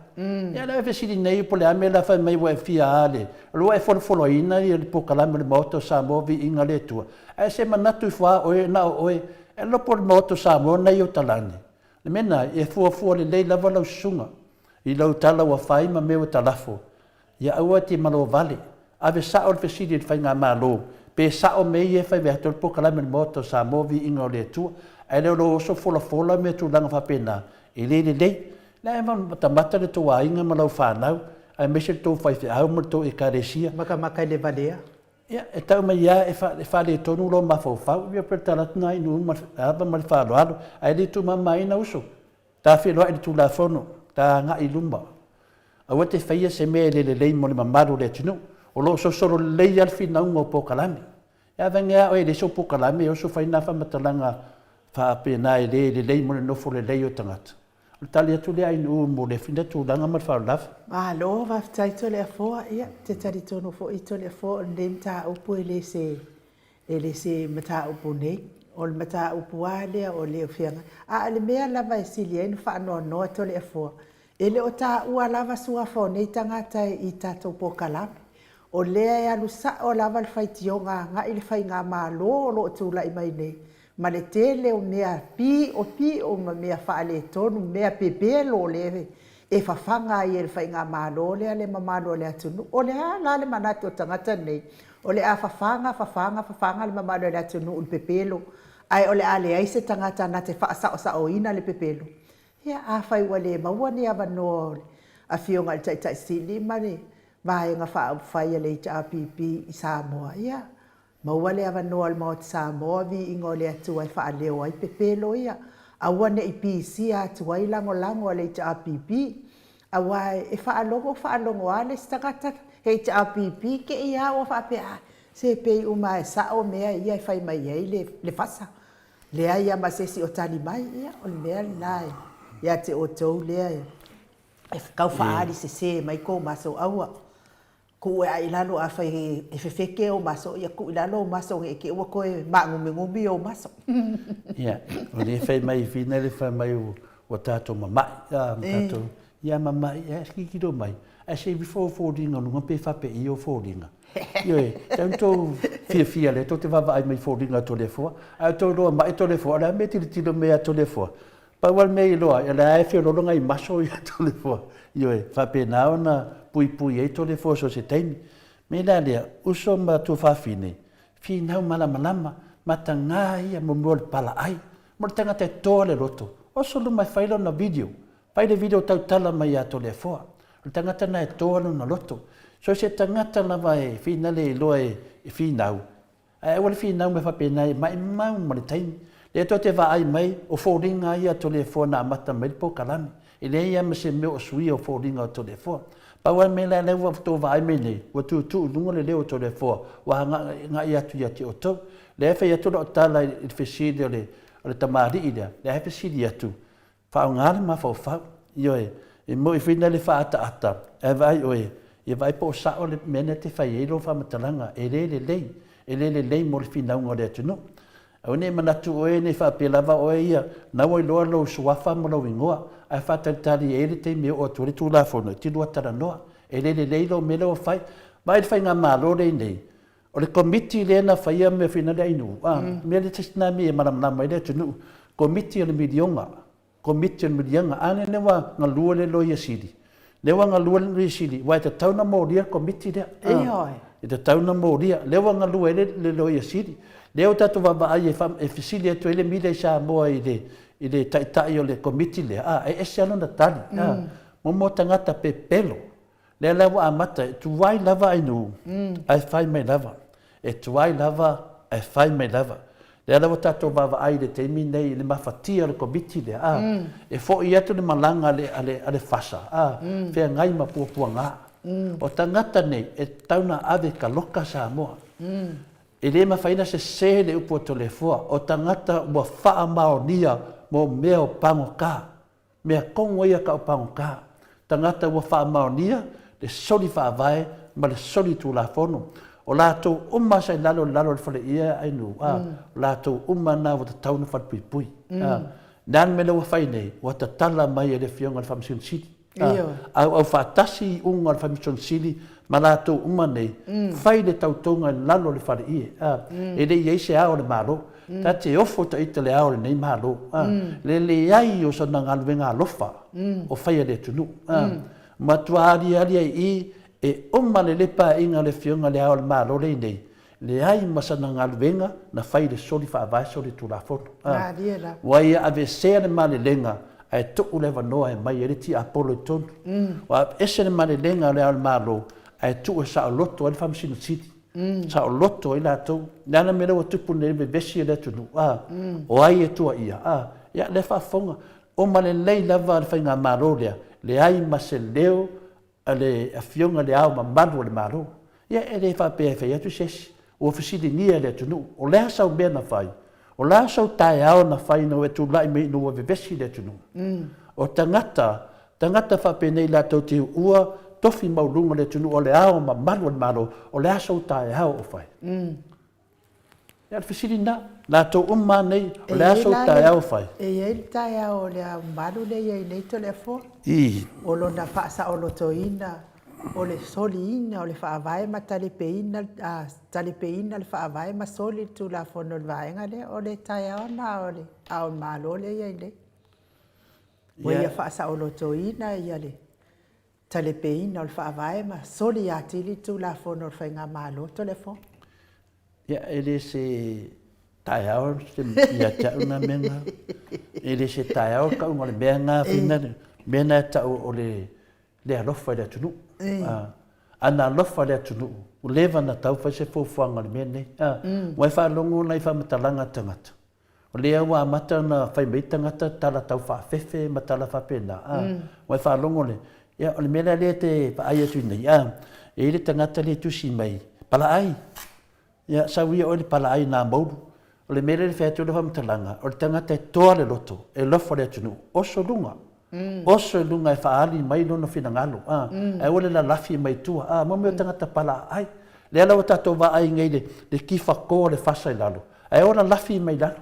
Ia la e siri nei po le ame la whai mai wa e fia ale. Lua e wholo ina i le pokalame le maoto Samoa vi inga le tua. E se manatu i wha oe na oe. E lopo le maoto Samoa nei o talane. Le mena e fua le lei lava lau sunga. I lau tala wa whai ma mea o talafo. Ia aua te malo vale. Ave sao le fesiri le whai ngā malo. Pe sao mei e whai vehatu le pokalame le maoto Samoa vi inga o le tua. E leo lo oso fola me tūlanga whapena. E le lei. La e matamata le tō ainga ma lau whanau. Ai mese tō whai au ma tō e karesia. Maka le valea. Ia, e tau mai ia e whale tonu lo ma whau. Ia pretaratuna inu ava ma le whaloalo. Ai le tu mamai na uso. Tā wheloa i le tūla whono. Tā ngā i lumba. Aua te whaia se mea le lei mo le mamaru le tunu. O lo so soro lei alfi naunga o pokalame. Ia vangea o e le so pokalame o so whaina whamatalanga whaapena e le lei mo le nofo le lei o tangata. O tali atu le ainu mo le whina tūlanga ma le whaolafa. Lo whaftai to le afoa. Ia, te tari tono fo i to le afoa. Le mta upu e le se mta upu nei. O le mta upu a lea o le uwhianga. Le mea lava e sili e nu whaanoa noa to le afoa. E le o tā ua lava sua fo nei tangata i tātou pokalame. O lea e alu sa o lava le whaitionga ngā i le whai ngā mālo o lo tūla i mai nei. Ma le tele o mea pi o ma mea whaale tonu, mea pepelo le e whawhanga i e le whai ngā mālo lea le mamalo le atunu. O le la le manati o tangata nei. O le a whawhanga le mamalo le atunu o le pepelo. Ai o le a le aise tangata na te whaasao o ina le pepelo. Ia a whai wale maua ni awa no a whionga le tai sili ma le vae ngā whai le HRPP i Samoa. Ia maua le awa no al maot Samoa vi ingo le atua i wha leo ai pepelo ia. Aua ne i PC atua i lango le HRPP. Awa e whaalongo ale stangata HRPP ke ia o whapea. Se pei uma e sao mea ia i whai mai ei le fasa. Lea ia masesi o tali mai ia o le mea lai. Ia te o tau lea e kau whaari se mai ko maso aua. Ko e ailano a whai e whewheke o maso, ia ku ilano o maso e ke ua koe ngumi o maso. Ia, o le whai mai whina le whai mai o tātou mamai. Tātou, ia mamai, ia skikiro mai. A se before fōringa, nunga pe whape i o fōringa. Ia e, tātou fia le, tō te wawa ai mai fōringa to le fua. A tō roa mai to le fua, a me tiro mea to le fua. Pawal mei loa, e la e whiololonga i maso i to le fua. Ia e, whape nao na pui e to le fua so se taimi. Me la lea, uso ma tu whawhine, whinau malama, matanga ia mo mua le pala ai, mo le tangata e toa le roto. Oso lu mai whailo na video, pai le video tau tala mai ato le foa. Le tangata na e toa na loto. So se tangata lava e whina le loa e whinau. E wale whinau me whapena mai mau ma le taimi. Le to te vai mai o foringa ia to le foa na amata mai po kalami. E le ia me se meo sui o foringa to le foa. Pa wa me la lewa to vai me nei, wa tu lunga le leo to le foa, wa nga ia tu ia te o tau. Le fa ia to lo tala il feside le tamari ida, le ha feside atu. Fa ngale ma fa io e mo i fina le fa ata. E vai oe, e vai po sa o le mena te fa yelo fa matalanga, e le lei mo le fina ngo le atu no. Au ne manatu oe ne fa pelava oe ia, na wai loa lo suafa mo lo wingoa, ai fa tali e le te me o tu le tu la fono, ti lua tara noa, e le lo me lo fai, vai fai ngā malo le nei. O le komiti le na fai me fina le ainu, me le tisna me e maramnama i le tunu, komiti o le milionga, ane ne wa ngā lua le lo ia siri. Le wa ngā lua le lo ia siri, wai te tauna mo ria komiti le. E te tauna mo ria, le wa ngā lua le lo ia siri. Leo tatu wawai e fisili atu ele mile Samoa i le taitai o le komiti le. E ese alo na tali. Momo tangata pe pelo. Le lawa amata e tuwai lava ainu. Ai fai mai lava. E tuwai lava, ai fai mai lava. Le lawa tatu wawai le teimi nei le mafatia le komiti le. E fo i atu le malanga ale fasa. Fea ngai mapua ngā. O tangata nei e tauna ave ka loka Samoa. E le mawhaina se le upo to le fua, o tangata ua wha maonia mo mea o pango ka. Mea kongo ia ka o pango ka. Tangata ua wha maonia, le soli wha vai, ma le soli tu la fono. O lātou umma sai lalo le whale ia ainu. O lātou umma nā wata tauna whale pui pui. Nān me le ua whainei, wata tala mai e le fionga le whamsion sili. Au whaatasi unga le whamsion sili, ma lātou uma nei, whai le tautonga lalo le whare ie. E le iei se ao le mālo, ta te ofo ta ita le ao le nei mālo. Le ai o sa nangaluenga alofa, o whai le tunu. Ma tuari ali ai e uma le lepa inga le fionga le ao le mālo le nei. Le ai ma sa nangaluenga na whai le soli whaavai soli tu la fono. Wai ave sea le ma le lenga, ai tuku le wanoa e mai e le ti apolo i tonu. Wa ese le ma le lenga le ao le mālo, ai tu sa loto al fam sin city sa loto ila to nana me lo tupu ne be besi le tu o ai e tu ia ya le fa fonga o male lei lava al fainga marolia le ai maseleo ale afionga le au mamadu le maro ya e le fa pe ya tu ses o ofisili ni le tu o le sa be na fai o la sa tai au na fai no e tu lai me no be besi le tu o tangata fa pe nei la to ti ua tofi maulunga le tunu o le ao ma manu le malo o le aso tae hao o fai. Ia le fisiri na, la tau umma nei o le aso tae hao o fai. E iei tae hao le manu le iei nei to le fo. O lo na paasa o lo toina, o le soli ina, o le whaavai ma talipeina le whaavai ma soli tu la fono le vaenga le, o le tae hao na o le ao malo le iei nei. O ia paasa o lo toina ia le. Tale peina o le whaavae ma soli atili tu la fono o whainga malo telefon. Ia, ele se tae au se ia tau na menga. Ele se tae au ka unga le mea ngā whina, mea ngā tau o le alofa le atunu. Ana alofa le atunu, o lewa na tau whai se fōwhanga le mea nei. Wai whaalongo nei whamatalanga tangata. O lea wa amata na whai mei tangata tala tau whaafefe ma tala whapena. Wai whaalongo le. Ia, o le mea le te paai atu nei. E le tangata le tusi mai. Pala ai. Ia, sauia o le pala ai nā mauru. O le mea le whaetu le whamtalanga. O le tangata e toa le loto. E lofo le atunu. Oso lunga. Oso lunga e whaali mai lono whina ngalo. E ole la lafi mai tua. Mo mea tangata pala ai. Le ala o tato wa ai ngai le kifa ko le fasa i lalo. E ona lafi mai lalo.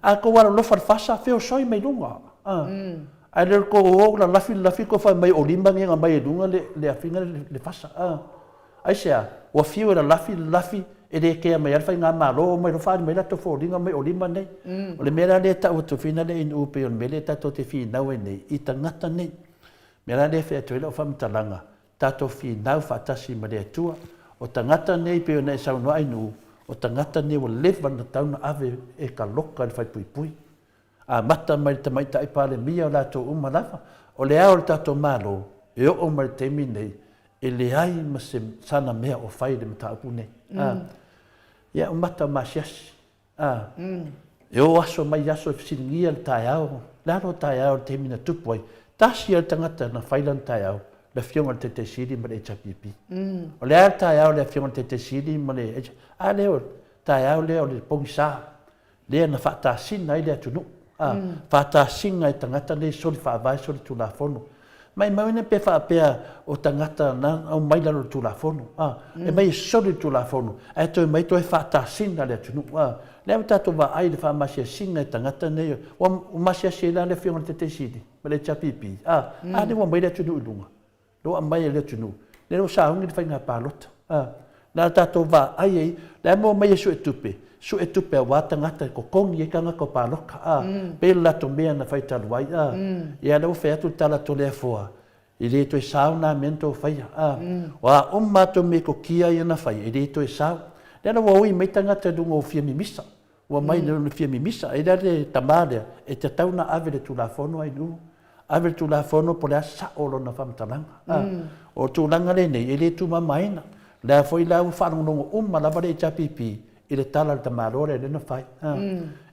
A ko wala lofa le fasa feo soi mai lunga. Ai le ko o la lafi ko fa mai o limba nge mai lunga le afinga le fasa. Ai sea, o fiu la lafi e le ke mai alfa nga malo mai lo fa mai la to fo linga mai o limba nei. O le mera le ta o to fina le in upe o mele ta to te fi na we nei i tangata nei. Mera le fe to le fa mtalanga ta to fi na fa tasi ma le tua o tangata nei pe nei sau no ainu o tangata nei o leva na tauna ave e ka loka le fai pui pui a mata mai te mai tai pale mia la to uma lava o le ao ta to malo e o mai te mi nei e le ai ma se sana mea o fai le mata pu nei ia o mata masiasi e o aso mai aso e fisingia le tai ao laro tai ao te mina tupu ai tasi al tangata na failan tai ao le fionga te te siri ma le chapipi o le ar tai ao le fionga te te siri ma le a leo tai ao leo le pongisa le na fata sina ile atunu fata singa e tangata le soli fa vai soli tu la fono mai mai ne pe fa pe o tangata na o mai la tu la fono e mai soli tu la fono e to mai to e fata singa le atunu le tato va ai le fa masia singa e tangata ne o masia sila le fionga te te siri ma le chapipi le wa mai le atunu lunga lo mai le atunu le lo sa ungi fa nga palot na tato va ai le mo mai su e tupe wa tangata ko kongi e kanga ko paloka pe la to mea na fai talu ai ia le fe atu tala to le foa i le to sauna mento fai wa umma to me ko kia ia na fai i le to sau le na wo i mai tangata du ngo fia mi misa wa mai le fia mi misa e le tamale e te tauna ave le tu la fono ai nu ave tu la fono po le sa olo na fam talanga o tu langa le nei i le tu mamaina le foi la fa no umma la vale chapipi i le tala le tamalore le na fai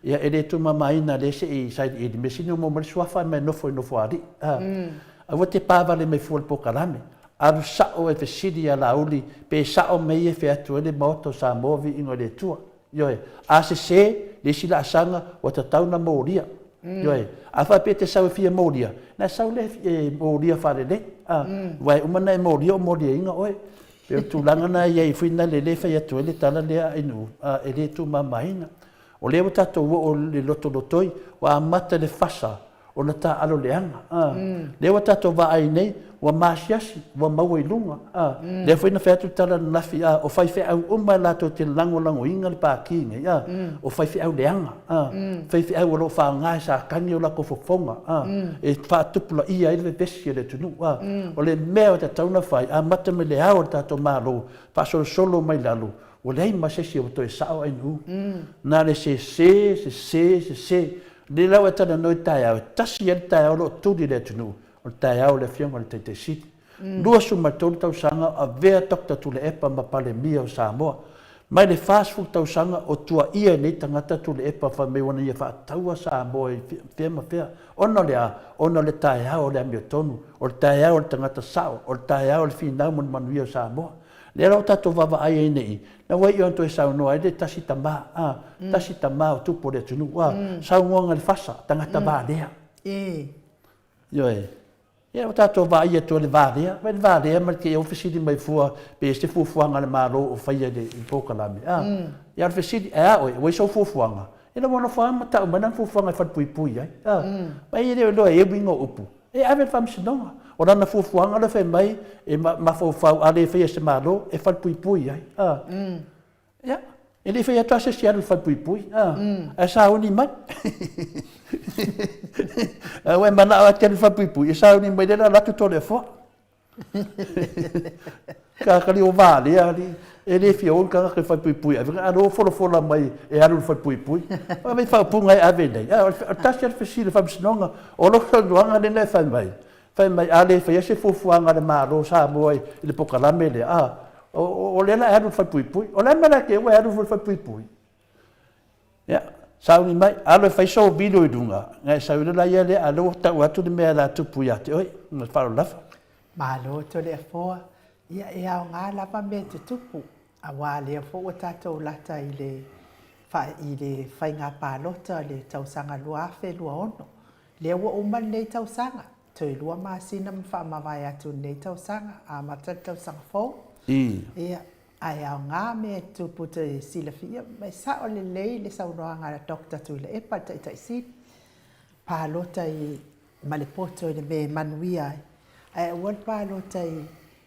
ia e le tu mamaina le se i sai i mesino mo mal suafa me no foi ali a vote pava le me fu il pokalame a sa o e fesidi ala uli pe sa o me e fe atu le moto sa movi in le tua yo a se le sila sanga o ta tauna moria yo a fa pe te sa fia moria na sa le moria fa le vai umana moria inga oi pe tu langa na ia fina le fa ia tu le tala le inu e le tu mamaina o le tato o le lotoi wa mata le fasa o na ta alo leanga le tato va ai nei wa masiasi wa maui lunga le fina fa tu tala na fi o fai fe au la to te lango inga le pa kinga o fai fe au leanga fai fe au lo fa nga sa kanyo la ko fofonga e fa tupula ia ile besi le tunu o le mea ta tauna fai mata me le au tato malo fa solo mai lalu o le ma se o to sa ai nu na le se le lau e tana noi tai au tasi e tai au lo tuli le tunu o tai au le fionga le te siti lua suma tolu tau sanga a vea tokta tu le epa ma pale mia o Samoa mai le fast food tau sanga o tua ia nei tangata tu le epa fa me wana ia fa taua Samoa e fea ono le tai au le amio tonu o le tai au le tangata sao o le tai au le finau manuia o Samoa le lau tato vava ai nei na wai on to sa no ai le tasi tama o tupo le tunu sa ngonga le fasa tangata va lea yo ia o tato va ai to le va lea ma ke ofisi mai fua pe se fuanga le malo o faia de pokalami ia le ofisi o so fuanga ina mo no fa mata ma nan fuanga fa pui ai mai ile lo e bingo upu e ave fam sinonga o lana fuanga le fe mai e ma fo ale fe se malo e fa pui ai ia ele fe ata se sia fa pui a sa uni mai we mana a tel fa pui sa uni mai dela la tu le fo ka li o vale ali ele fi o ka fa pui a no fo la mai e alu fa pui ma me fa punga a vende ta se fe si le fa snonga o lo nga le fa mai ale fe se fuanga le malo sa moi le pokalame le o le na alu fa pui o le mala ke we alu fa pui ya sa ni mai alu fa so video dunga ngai sa le la ye le alu ta wa tu me la tu pui ati oi na fa la malo to le fo ia nga la pa me te tupu a wa le fo o tato lata ile fa nga pa lota le tau sanga lua fe lua ono le wa o man le tau sanga toi lua masina mfa mawai atu nei tau sanga a mata tau sanga fo ia ai au ngā me tupu te sila fia mai sa o le saunoa ngā dokta tu le epa tai si pālota i malepoto i le me manuia ai wan pālota i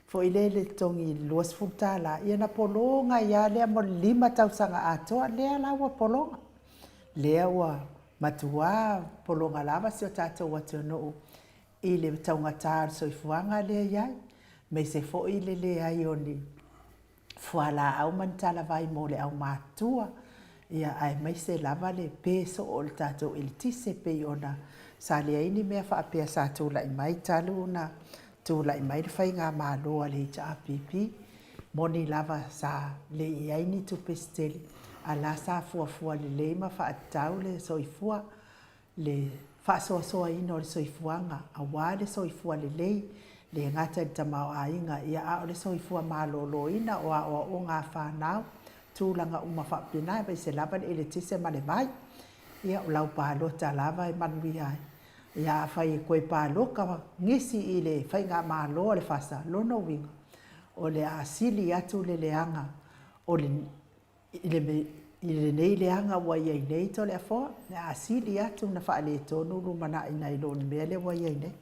fo i le tongi luas funtala ia na polonga ia lea mo 5 tau sanga atoa lea lawa polonga lea wa matua polonga lava si o tātou watu no i le taunga tār so i fuanga lea iai me se fo i le ai o ni fuala au man tala vai mo le au matua ia ai mai se lava le peso o le tatou i le tise pei ona sa leaini mea faapea sa tulaʻi mai talu na tulaʻi mai le faiga māloa le itaapipi moni lava sa leʻi ai ni tupesitele a la sa fuafua lelei ma faatatau le soifua le faasoasoaina o le soifuaga auā le soifua lelei le ngata i tamaoaiga ia a o le soifua malōlōina o aʻoaʻoga fanau tulaga uma faapena e se lava le tise ma le vai ia o lau palota lava e manuia ai ia afai e koe paloka ngisi i le faiga māloa le fasalona uiga o le asili atu le leanga o le i lenei leanga ua iai nei to le afoa le asili atu na faaletonu lumanaʻina i lona mea le ua iai nei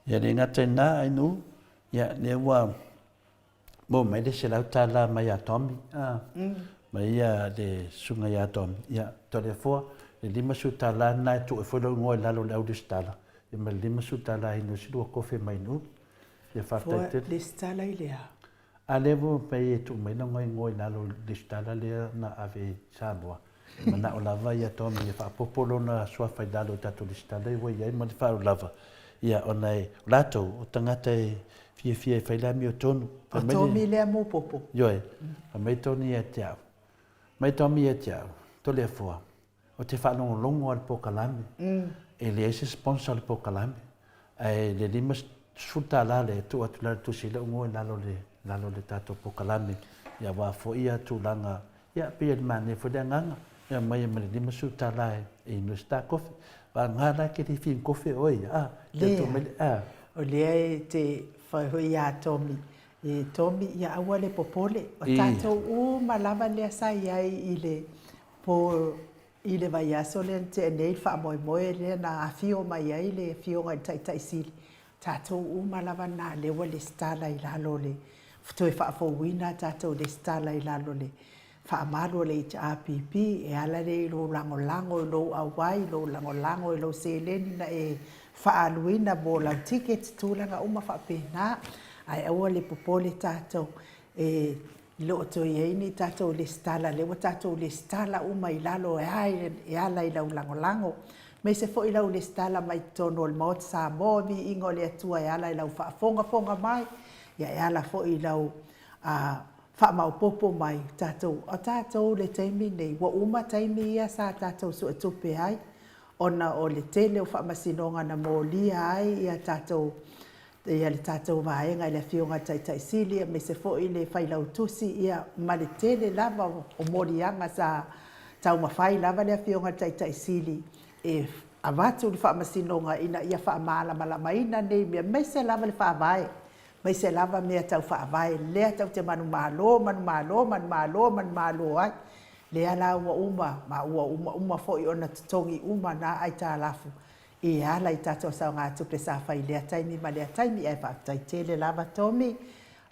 ia le ngata ina ainu ia le ua mo mai le se lau tala mai a Tommy mai ia le sunga ia Tommy ia to le afoa le lima su tala na tu e foi lo ngoi lalo le au de stala ia mai lima su tala inu si lua kofe mai nu ia faafetaitele le stala i lea a levo pe tu mai no ngoi lalo de stala le na ave Samoa mana o lava ia Tommy ia faapopolo na sua fai lalo tatu de stala ia ia ma fa lava ia ona lato o tangata fia e whaila mi o tonu. O tomi lea mō popo. Ioe, a mai toni e te au. Mai tomi e te au, to lea fua. O te whanongo longo al pokalame. E le eise sponsor al pokalame. E le lima suta la le tu atu la tu sila ungo e lalo le tato pokalame. Ia wā fo ia tu langa. Ia pia le mane fo lea nganga. Ia mai le lima suta la e inu sta kofi. Wa ngā la ke te fin kofi oi. Lea. O lea e te whaihui a Tommy. E Tommy ia aua le popole. O tātou o malama lea sai ai i le vai aso le te nei wha moe moe lea na afio mai ai le fio ngai tai sili. Tātou o malama nā lewa le stala i lalo le. Toi whaafouina tātou le stala i lalo le. Whaamalo le HRPP e ala le lo lango lo awai lo lango lo seleni na e whaaluina bo lau tickets tūlanga uma whaapena. Ai aua le popole tātou e lo to yeini tātou le stala le wa tātou le stala uma i lalo e ala i lau lango. Me se fo i lau le stala mai tono le maot Samoa vi ingo le atua e ala i lau whaafonga mai. Ia e ala fo i lau whaamau popo mai tātou. O tātou le taimi nei, wa uma taimi ia sa tātou su atupe ai. Ona o le tele o whaamasinonga na mōlia ai ia tātou. Ia le tātou vaenga i le fionga tai sili, me se fo i le whailau tusi ia ma le tele lava o morianga sa tau mawhai lava le fionga tai sili. E avatu le whaamasinonga ina ia whaamala malamaina nei mea me se lava le whaavae. Mai se lava mea tau whaavai, lea tau te manu malo ai. Lea la ua uma foi ona tutongi uma na ai tā lafu. I ala i tātou sao ngā tupe sa whai lea taimi ma lea taimi ai whaatai tele lava Tommy.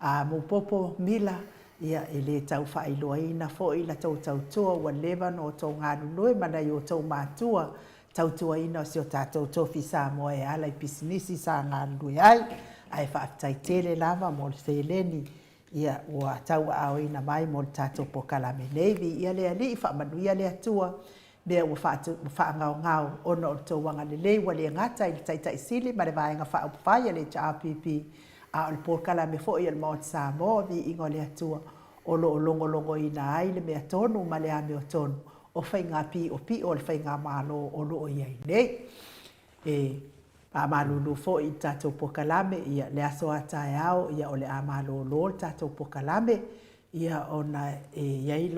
Mo popo mila, ia e le tau whailoa ina foi la tau tua wa levan o tau ngā nunui mana i o tau mātua. Tau tua ina o si o tātou tofi Samoa e ala i pisinisi sa ngā nunui ai. Ai whaatai tele lava mo se leni ia ua tau ao ina mai mo tātou pokalame nevi ia lea li whaamanu ia lea tua mea ua whaangau ono o tau wanga le lei wa lea ngata i tai sili ma le vaenga whaupawhai le HRPP a o le pokalame fo ia le maot Samoa vi ingo lea tua o lo longo ina ai le mea tonu ma le ame o tonu o whainga pi o le whainga malo o lo o iai nei Amalulu fo i tātou pokalame, ia le aso atae au, ia o le amalolo tātou pokalame, ia ona iai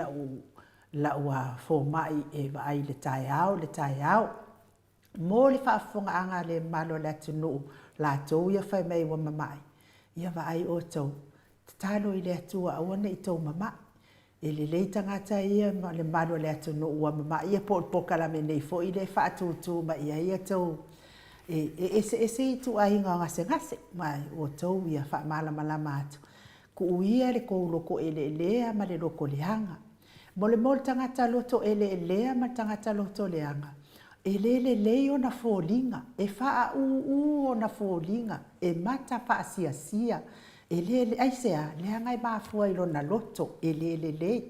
lau a fo mai e vai le tae au. Mō le whaafonga anga le malo le atunu, lātou ia whai mai wa mamai. Ia vai o tau, talo i le atua awana i tau mamai. E le leitangata ia le malo le atunu wa mamai, ia po pokalame nei fo i le whaatutu ma ia tau. Ese i tu ainga ngase mai o tau ia whaamalama atu. Ku uia le kou loko lea ma le loko leanga. Mo le tangata loto lea ma tangata loto leanga. E lei o na fōlinga. E wha o na fōlinga. E mata wha sia. e le ai sea le ngai mafua i lona loto e le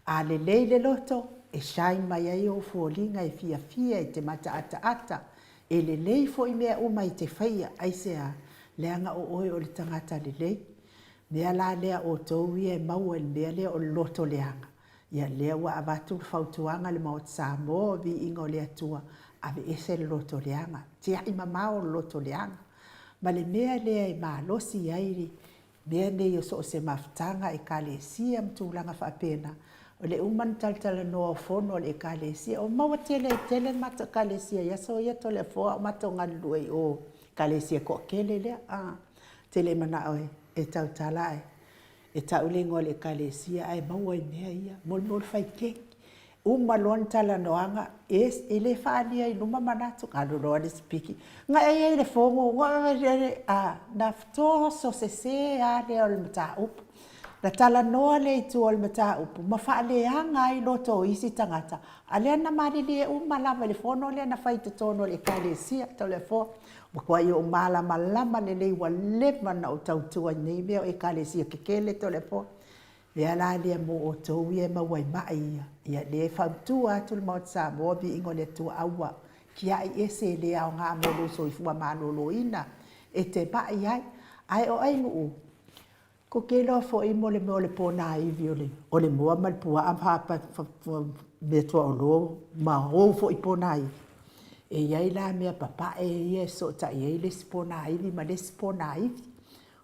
a le loto e shine mai ai o folinga e fia e te mata ata e le fo i mea uma i te whaia ai sea le anga o oi o le tangata le mea la lea o tau ia e maua le mea lea o loto le anga ia lea wa avatu fautuanga le maot Samoa vi ingo le atua ave ese le loto le anga tia i mamao le loto le anga ma le mea lea i malosi airi mea nei o so se maftanga e kalesia mtulanga whapena o le uman taltala noa fono o le kalesia o maua tele mata kalesia ia so ia to le foa o mata ngalue o kalesia ko kele lea tele mana oe e tautala e taulingo le kalesia ai maua i mea ia mol fai keki uma lon tala noanga ele faalia i luma manatu kalo lo le spiki nga e le fongo nga na fto so se ale o mata up na tala noa le tu o mata up ma faale anga i loto isi tangata ale na mari le uma lava le fono le na fai te tono le kalesia to le fo kwa yo mala malama le wa le mana o tautua nei me e kalesia kekele to le fo ia la le mo o tau ia mawai mai ia le fautua atu le maot Samoa vi ingo le tu aua ki ai ese le au ngā molo so i fua malolo ina e te pai ai o ai nuu ko ke lo fo i mo le pona i vi o le moa mal pua am hapa me to o lo ma ho fo i pona i e ia la mea papa e ia so ta ia le spona i vi ma le spona i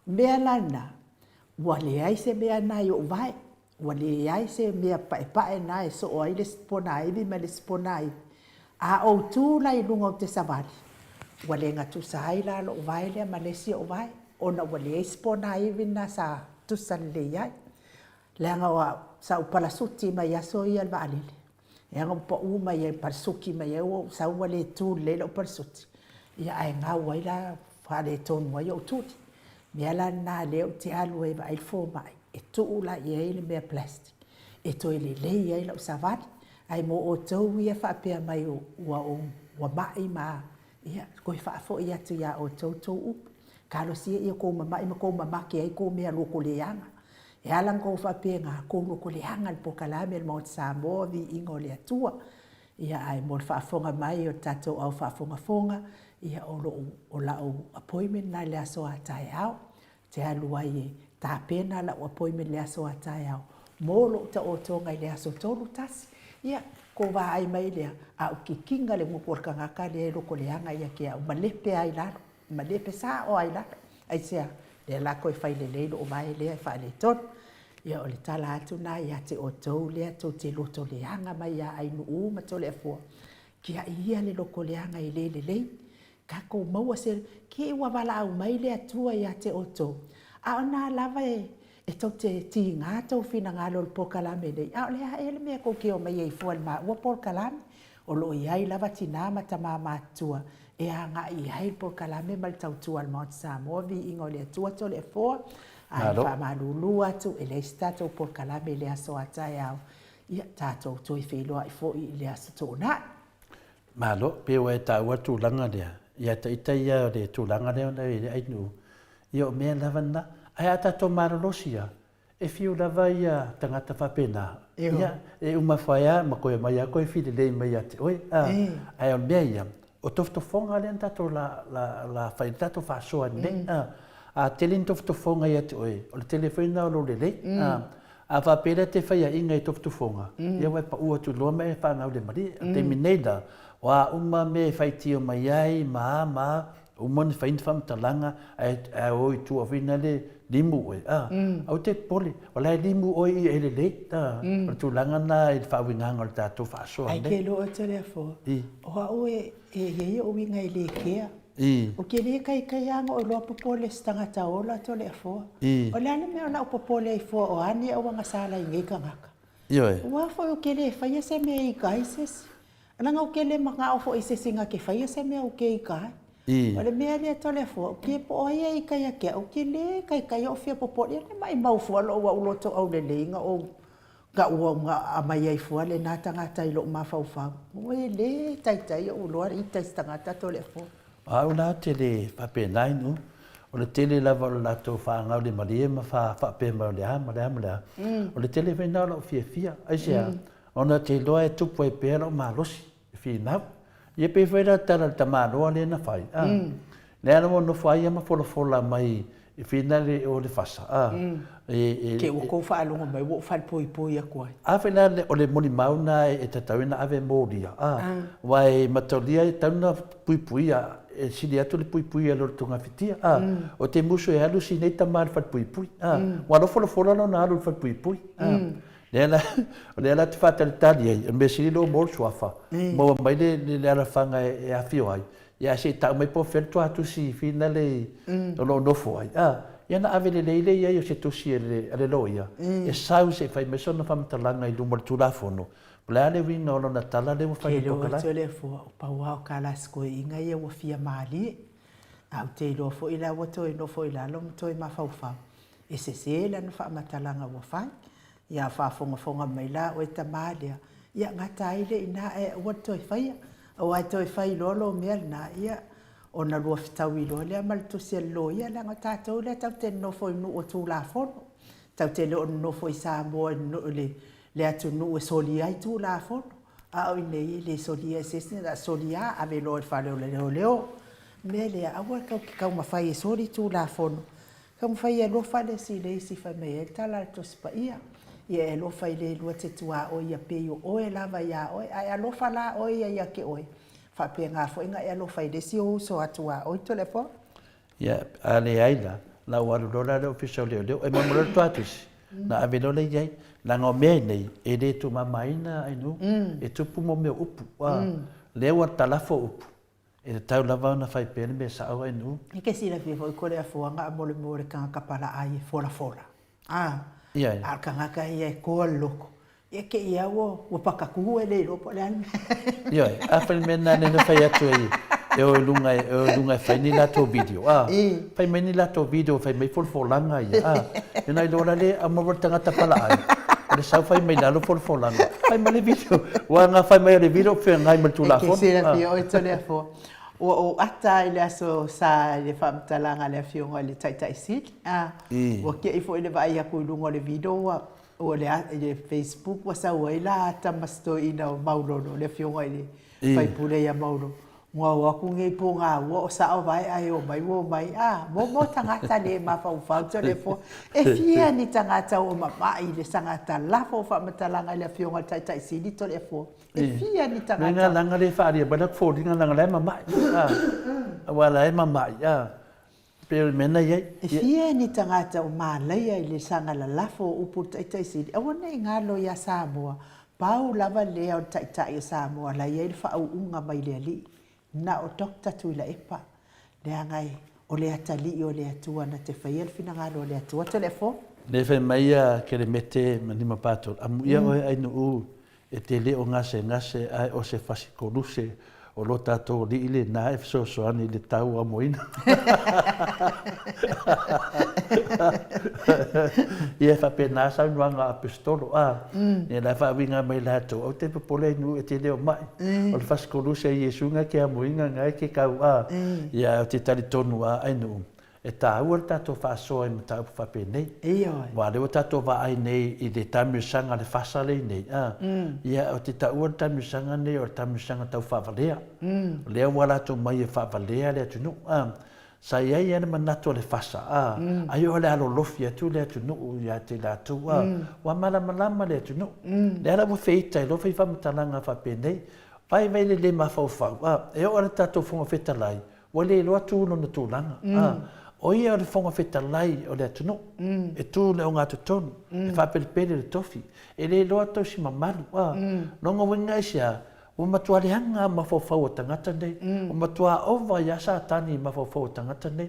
mea lana wale ai se mea nai o vai wale ai se mea pae nai so o ai le spona ivi ma le spona ivi a o tu lai lunga o te savali wale nga tu sai la lo vai le ma le si o vai ona wale ai spona ivi na sa tu san le ai le nga wa sa o pala suti ma ya so ia va alele e nga po u ma ya par suki ma ya o sa wale tu le lo par suti ia ai nga wai la fa le ton mo yo tuti mea la nā leo te alu e vai fō mai, e tuu la i eile mea plastic, e toi le lei ai lau savali, ai mo o tau ia whapea mai o mai ma, ia, koe whaafo ia tu ia o tau upu, kalo sia ia kou mamai ma kou mamake ai kou mea loko leanga, e alang kou whapea ngā kou loko leanga le pokalame le maot Samoa vi ingo le atua, ia ai mo le whaafonga mai o tatou au whaafonga ia o lau appointment na le aso a tai au, te alu ai e tā pēna lau appointment le aso a tai au, mōlo ta o tonga i le aso tolu tasi, ia, ko wā ai mai lea, a o ki kinga le muporka ngaka le loko leanga ia ki au, malepe ai laro, malepe sa o ai laro, ai sea, le la koe whai le leilo o mai lea wha le ton, ia o le tala atu na ia te o tau lea tau te loto leanga mai ia ai nuu ma to le afua, ki a ia le loko leanga i le lei, kako maua se ki wa wala au mai le atua ia te oto a ona lava e tau te ti ngā tau whina ngā lo pokalame nei a le ha ele mea ko ki o mai e fual ma ua pokalame o lo iai lava tina mata mama tua e a ngā i hai pokalame mal tau tua al maot Samoa vi ingo le atua to le foa a i wha malulu atu e le stato pokalame le aso atai au ia tātou toi whiloa i fo i le aso tōna Malo, peo e tā ua tūlanga lea. Ia ta ita ia le tūlanga lea na e ainu. Ia o mea lava na. Ai ata tō marolosia. E fiu lava ia tangata whapena. Ia e umawhaia ma koe mai a koe while lei mai a te oe. Ai o mea ia. O toftofonga lea tato la whai tato whasoa ne. A telin toftofonga ia te oe. O le telefona o lo le lei. A whapera te whaia inga i toftofonga. Ia wai pa ua tu loa mai whangau le mari. Te mineida. Wa uma me faitio mai ai ma umon fain fam talanga ai oi tu avina le limu e au te pole wala limu oi ele le ta tu langa na il fa winga ngol ta tu fa so ai ke lo tere fo o e ye o winga ile kea o ke le kai anga o lo popole stanga ta ola to le fo o le ana me ona popole fo o ani o nga sala i ngeka ngaka yo wa fo o ke le fa ye se me i kaises Nanga o kele maka o fo i se singa ke whaia se mea o ke i kai. O le mea lea tole fo, o ke po oia i kai a ke, o ke le kai o fia popo, le mai mau fua lo ua uloto au le leinga o ga ua nga a mai ai fua le nā tangata i lo ma fau fau. O e le tai o uloa i tai tangata tole fo. Au nā te le pape nai nu, o le tele lava o le latou whaangau le maria ma whaapema o le ha, ma le ha. O le tele whenau lau fia, ai sea, ona te loa e tupu e pēra o mālosi, e whinau. Ia pe whaira tala ta māloa le na whai. Le ana mo no whai ama fola mai, e whina le o le whasa. Ke o kou whaalonga mai, wo whal poi a koe. A whina o le moni mauna e tatawina ave mōria. Wai matolia e tauna puipuia, e sini atu le puipui a lor tunga whitia. O te muso e alu si nei tamari whal puipui. Wano fola no na alu whal puipui. Le ala te whātalitari ai, me sini lo mōr suafa. Mo mai le ala whanga e awhio ai. Ia se tau mai po whentu atu si whina le no nofo ai. Ia na ave le leile ia se tusi e le loia. E sau se whai me sona whamatalanga i lumar tūrafono. Plea le wina ono na tala le mo whai pokalai. Ke lo le fo paua o kalas ko inga ia wa fia mali. Au te lo fo ila wa toi no fo ila lo toi ma fau. E se la no whamatalanga wa whai. Ia whafonga mai la o e tamalia. Ia ngata ile ina e wa toi whaia. O ai toi whai lolo mea na ia. O na lua fitau i loa lea maltu se loia la ngā tātou lea tau te nofo i nuu o tū la fono. Tau te leo nofo i Samoa le atu nuu e soli ai tū la fono. A o nei le soli ai sesne da soli a ave loa i whaleo le leo. Mea lea awa kau ki kau mawhai e soli tū la fono. Kau mawhai e lofa le si le si whai mea e tala le tospa ia. Ia e lofa i le lua te tua o ia peio oe lava ia oe. Ai a lofa la oe ia ke oe. Whapea ngā whainga e alo whai desi o so atua o ito le po? Ia, a le aila, la waru rola leo fisau leo. E mamura tu atusi, na ave lola iai, na ngā mea nei, e le tu mamaina ainu, e tupu mo mea upu. Leo a talafo upu, e tau lava na whai pēne me sa au ainu. I ke sila fia fo i kore a fuanga a mole mole kanga kapara ai fola. Ia. A kanga ka ia e koa loko. E ke ia o pakakuhu e le lopo le anu. Ia, a whai mena ne na whai atu e o lunga e whai ni lato video. Whai mai ni lato video, whai mai folfolanga ia. E nai lora le a mawar tangata pala ai. Le sau whai mai lalo folfolanga. Whai mai le video. Wa ngā whai mai le video whai ngai matu la fona. E ke sera fia o ito le fo. O ata ile aso sa le whamtalanga le fionga le taitai sit. O kia ifo ile vai aku lunga le video o le Facebook wa sa wai la tamasto ina o maulono le fionga ile fai pule ya maulo ngā waku ngei po ngā ua o sa o vai ai o mai mo tangata le mawhau whauta le fo e fia ni tangata o mamai le sangata lafo o whamatalanga le fionga taitai sini to le fo e fia ni tangata ngā langa le whaaria banak fō ringa langa le mamai wala e mamai Pero mena ye. E fia ni tangata o māleia i le sanga la lafo upu taitai sidi. Awa nei ngalo ya Samoa. Pau lava lea o taitai o Samoa la ia il whaau unga mai lea li. Na o dokta tui la epa. Lea ngai o lea tali o lea tua na te whaiel fina ngalo o lea tua telefo. Le whai maia ke le mete manima pato. Amu ia oe ainu u e te leo ngase ai o se whasikoruse. O lo tātou li ile nā e whsosoani le tau a moina. Ia whape nā saunuanga a pistolo. Ia la whawinga mai lātou. Au te papole nu e te leo mai. O le whasikoruse i esunga ke a moina ngai ke kau Ia o te tari tonu ainu. E tā ua tātou whaasoa i matau whape nei. Wa leo tātou wa ai nei i le tamiusanga le whasale nei. Ia o te tā ua tamiusanga nei o le tamiusanga tau whawalea. Leo wa lātou mai e whawalea le atunu. Sa iai ana manato le whasa. Ai o le alo lofi atu le atunu ia te lātou. Wa malama le atunu. Le ala wa feita i lofi whamatalanga whape nei. Pai vai le mawhauwhau. E o le tātou whonga whetalai. Wa le loa tūno na tūlanga. O ia o le whonga whetalai o le atunu. E tū le o ngā tutonu. E whapelipele le tofi. E le loa tau si mamalu. Nonga winga isia. O matua leanga mawhauwhau o tangata nei. O matua ova i asa tani mawhauwhau o tangata nei.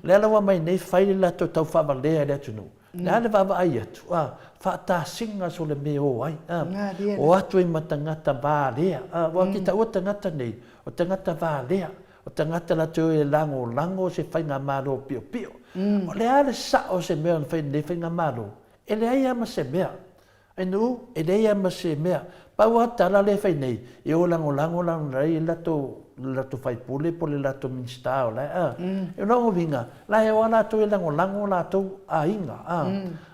Le alawa mai nei whaile la tau whawalea le atunu. Le ale wawa ai atu. Whaata singa so le me o ai. O atu i matangata vālea. Wa kita ua tangata nei. O tangata vālea. O tangata la teo e lango se whai ngā mālo pio. O le ale sa o se mea whai ngā mālo. E le ai ama se mea. E le ai ama se mea. Pau a tala le whai nei. E o lango rei lato lato fai pule po le lato minsta o la e no vinga la e wala to lango lato a inga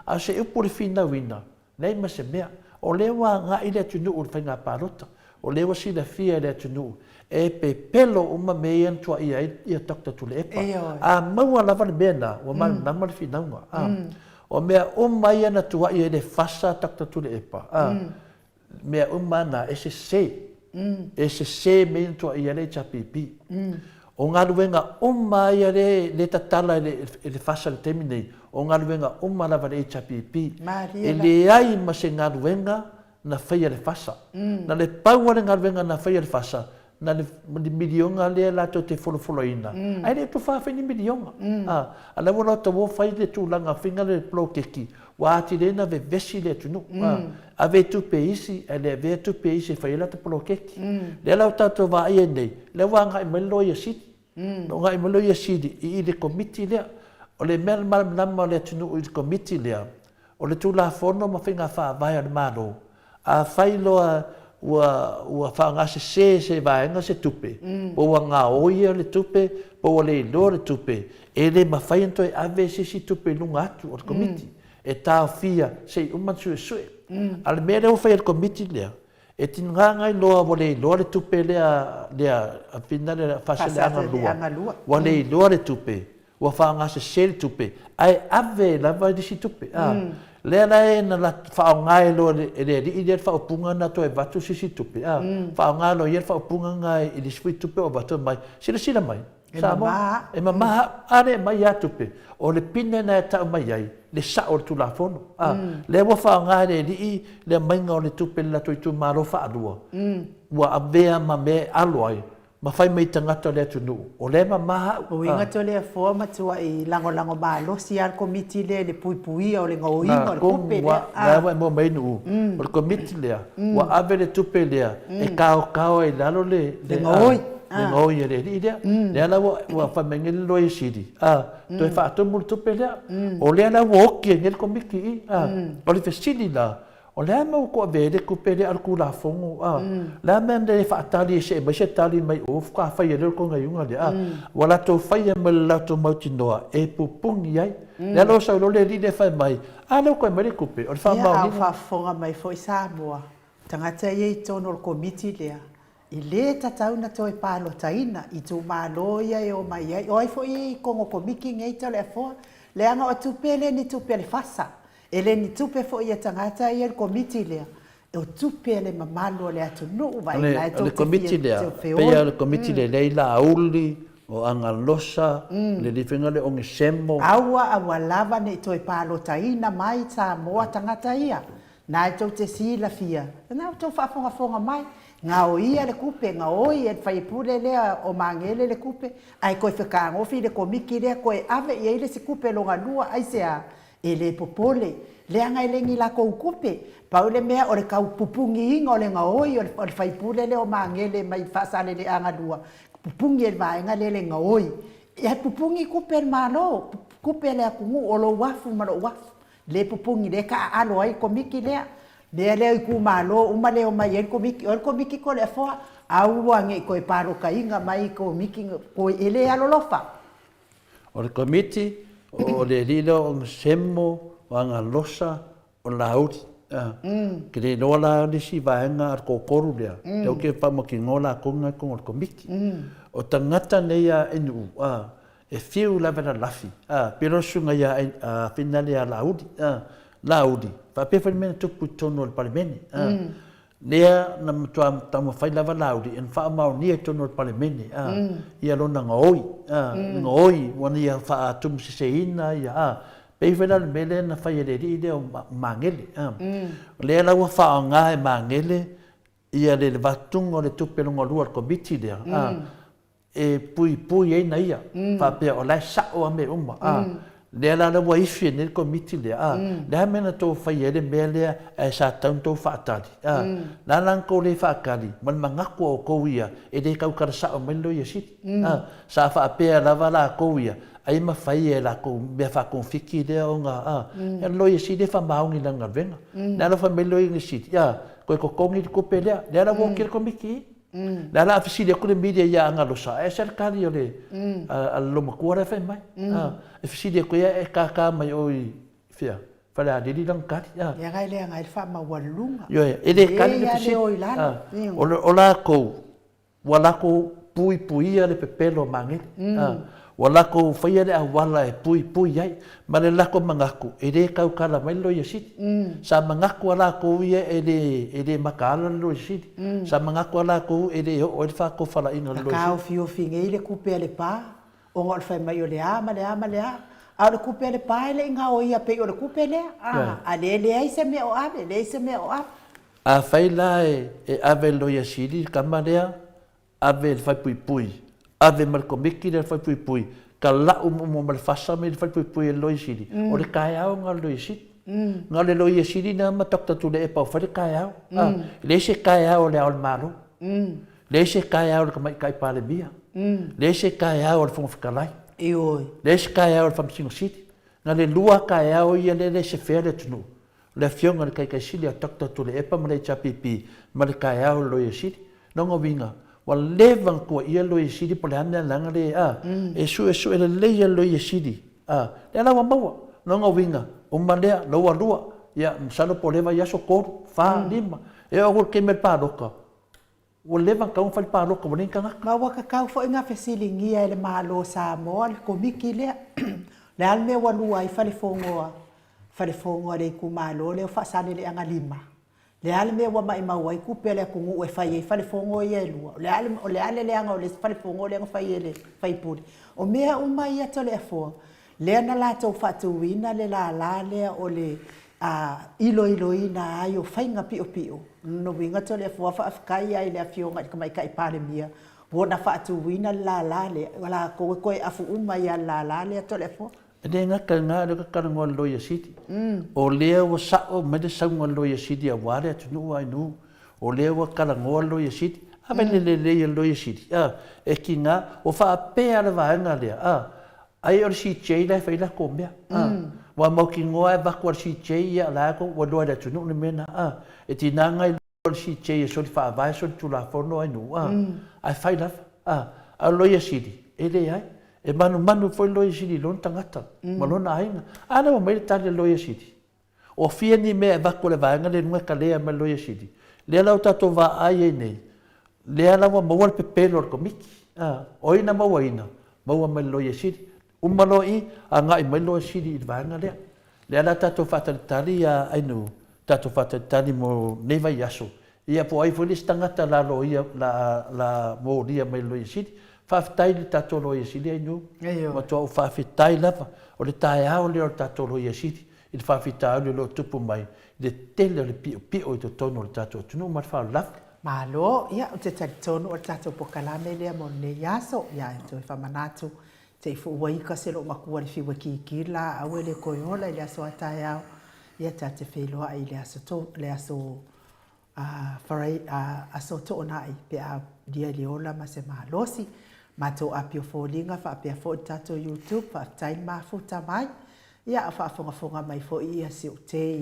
a se upu le fina wina nei ma se mea o le wa nga ile tunu o fenga parota o le wa si la fia le tunu e pe pelo uma me en tua ia takta tu le epa a maua lava le bena o ma na ma fina o mea ia na tua ia le fasa takta tu le epa mea na ese se me en tua ia le chapipi o ngā ruenga ia le tatala le fasa le temine o ngā ruenga lava le chapipi e le ai ma se ngā ruenga na whaia le fasa na le paua le ngā ruenga na whaia le fasa na le milionga le lato te folofolo ina ai le tu fa ni milionga ala wala to wo fai le tu langa finga le plo keki wa ati le na ve vesi le tu no ave tu peisi ele ve tu peisi fai la te plo keki le la tato va ai nei le wa nga melo ya sit no nga melo ya sit I le committee le o le mel mal nama le tu no I committee le o le tu la fono ma finga fa vai al malo a fai lo ua whaangase se vaenga se tupe. Po wa ngā oia le tupe, po wa le ilo le tupe. E le mawhai anto e ave si tupe lunga atu o le komiti. E tāo fia se umansu e sue. Ale mea leo whai al komiti lea. E tinga loa wa le ilo le tupe lea a pina le fasa le anga lua. Wa le ilo le tupe. Wa whaangase se le tupe. Ai ave lava di si tupe. Lea lai na la whaongai lo e le whaopunga na to e watu si tupe. Whaongai lo i whaopunga ngai I le sui tupe o watu mai. Sila mai. Samoa. E mamaha. Are mai a tupe. O le pine na e tau mai ai. Le sa o le tu la fono. Lea wa whaongai le li le mainga o le tupe la to I tu maro whaadua. Wa avea ma me aloai. Ma fai mai tangata le tunu. O le mamaha. O inga to le fo matua I lango malo si al komiti le pui o le ngauinga o le kupe lea. Na wa mo mai nu. O le komiti lea. Wa ave le tupe lea. E kao e lalo le ngaui. Le ngaui e le lea. Lea la wa whamenge le loe siri. To e whaato mulu tupe lea. O lea la wa oki e ngel komiki. O le fesili la. O lea mau ko vele kupe le al kula fongo la men le fatali se ba se tali mai of ka fa ye ko ngai unga le wala to fa ye mal la to mau tinoa e pupungi ai le lo sa lo le le fa mai lo ko mai kupe o fa mau ni fa fonga mai foi Samoa tangata ye tono o komiti le I le tatau na toi palo taina I tu malo ia e o mai ai o ai foi ko komiki ngai to le fo le anga o tupele ni tupele fasa ele ni tupe fo ia tangata ia komiti lea e o tupe le mamalo le atu no vai na to komiti lea pe le komiti le leila auli o anga losa le difenga le onge semmo awa lava ne to palo taina mai Samoa tangata ia na to te sila fia na to fa fonga mai nga o ia le kupe nga o ia fai pule le o mangele le kupe ai ko fika ngo fi le komiki le ko ave ia ile se kupe longa lua ai se e le popole le anga i lengi la kou kupe pau le mea o le kau pupungi inga o le ngaoi o le whaipule le o mangele mai whasale le anga dua pupungi e vaenga le ngaoi e pupungi kupe le malo kupe le akungu o lo wafu malo wafu le pupungi le ka alo ai komiki le i ku malo uma le o mai el komiki ko le foa au wange ko e paro ka inga mai komiki ko ele alolofa o le komiti o le lilo o semmo o anga losa o lauri. Ke le nola le si vaenga ar kokoru lea. Te o ke whama ki ngola konga konga komiki. O tangata neia enu e whiu lavera lafi. Pero sunga ia whina lea lauri. Lauri. Whapewhani mena tupu tono o le palemene. Lea na tama whai lava lauri en wha mau nia tono o le palemene. Ia lona ngaoi. Ngaoi wana ia wha atumu se ina ia peivela le mele na whai eri le o mangele. Lea laua wha o ngā e mangele ia le vatunga o le tupelonga lua komiti lea. E pui e na ia. Whapea o lai sao a me uma. Lea la wa ifi ne komiti lea. Lea mena tō whai ere mea lea e sa taun tō whaatari. La lanko le whaakari. Man mangako o kouia e le kaukara sao melo ia siti. Sa whaapea lava la kouia. Ai ma whai e la kou mea whakonfiki lea o ngā. E loia siti wha maungi langa venga. Lea la wha melo i ngi siti. Koe ko kongi di kupe lea. Lea la woki le komiki. Le ala afisili ko le media ia ngalo sa e serikali o le lo makua re fai mai. Afisili ko ia e ka mai oi fia. Fala dili lang kati. Ya ngai le ngai fa ma walunga. Yo ele kali le fisi. O la ko wala ko pui le pepelo mangi. Wala ko fai le awala e pui ai. Ma le lako mangaku ele kau kala mai lo yesi. Sa mangaku ala ko ia ele makala lo yesi. Sa mangaku ala ko ele o fa ko fala ina lo yesi. Ka fio finge le kupe le pa. O ngol fai mai o le ama le ama le a. A le kupe le pa le nga o ia pe o le kupe le. A le ai se me o ave, le se me o ave. A fai la e ave lo yesi kama lea. Ave fai pui. Ave malkomiki le fai pui. Ka la mo mal fasa me le fai pui lo yesi. O le kai au nga lo yesi. Nga le lo yesi na matok tu le e pa fai kai au. Le se kai au le al maru. Le se kai au ka mai kai pa le bia. Le se kai au le fong fikalai. Le se kai au le fam singo siti. Nga le lua kai au ia le se fere tunu. Le fionga le kai sili a tok tu le e pa male chapipi. Ma le kai au lo yesi. Nongo winga. Wa levang ko ia lo yesidi po le hana langa le e su e le ia lo yesidi le ala wa maua nonga winga o malea lo wa lua ia msalo po leva ia so ko fa lima e o ke me pa loka o levang ka un fa pa loka mo ninka ma wa ka ka fo nga fesilingi e le malo Samoa le komiki le le alme wa lua i fa le fongo le ku malo le fa sane le anga lima le ale me wa mai mawai ku pele ku ngu e fai fa le fongo ye lu le ale le anga o le fa le fongo le anga fai le fai puri o mea o mai ya tole fo le na la to fa tu wina le la le o le ilo ina ayo fai nga pio no winga tole fo fa afkai ai le afionga ka mai kai pale mia wona fa tu wina la le wala ko e afu ya la le tole fo Ede nga ka nga le ka ngol lo yesiti. O le wa sa o me de sa ngol lo yesiti a wale atu nu ai nu. O le wa ka ngol lo yesiti. A ben le lo yesiti. E ki nga o fa pe ala va nga le. Ai or si che la fa la kombia. Wa mo ki ngoa ba ko si che ya la ko wa lo atu nu ne mena. E ti na nga or si che so fa va so tu la forno ai nu. Ai fa la. A lo yesiti. Ele ai e manu foi lo yesidi lon tangata malona ainga ana mo mai tale lo yesidi o fia ni me va ko le vanga le nunga kale me lo yesidi le la tato va ai nei le la mo mo pe pelo ko miki oina mo waina mo me lo yesidi malo i anga i me lo yesidi vanga le la tato fa tali ai no tato fa tali mo neva yaso ia po ai foi tangata la lo ia la mo dia me lo yesidi Fafitai le tatolo yesidi ai nu. Ma to fafitai lava o le tae ao le o tatolo yesidi. I fafitai le lo tupu mai. Le tele le pio i to tono le tato tunu ma fa lava. Ma lo ia o te tono o tato pokalame le mo ne yaso ia to fa manatu te fu wai ka se lo makua le fiwa ki la a le koyola le aso tae ao ia tate felo ai le aso to le aso farai aso to nai pe a dia leola ma se malosi mato apio folinga fa apia fo tato YouTube fa time ma futa mai ia fa fonga mai fo ia se te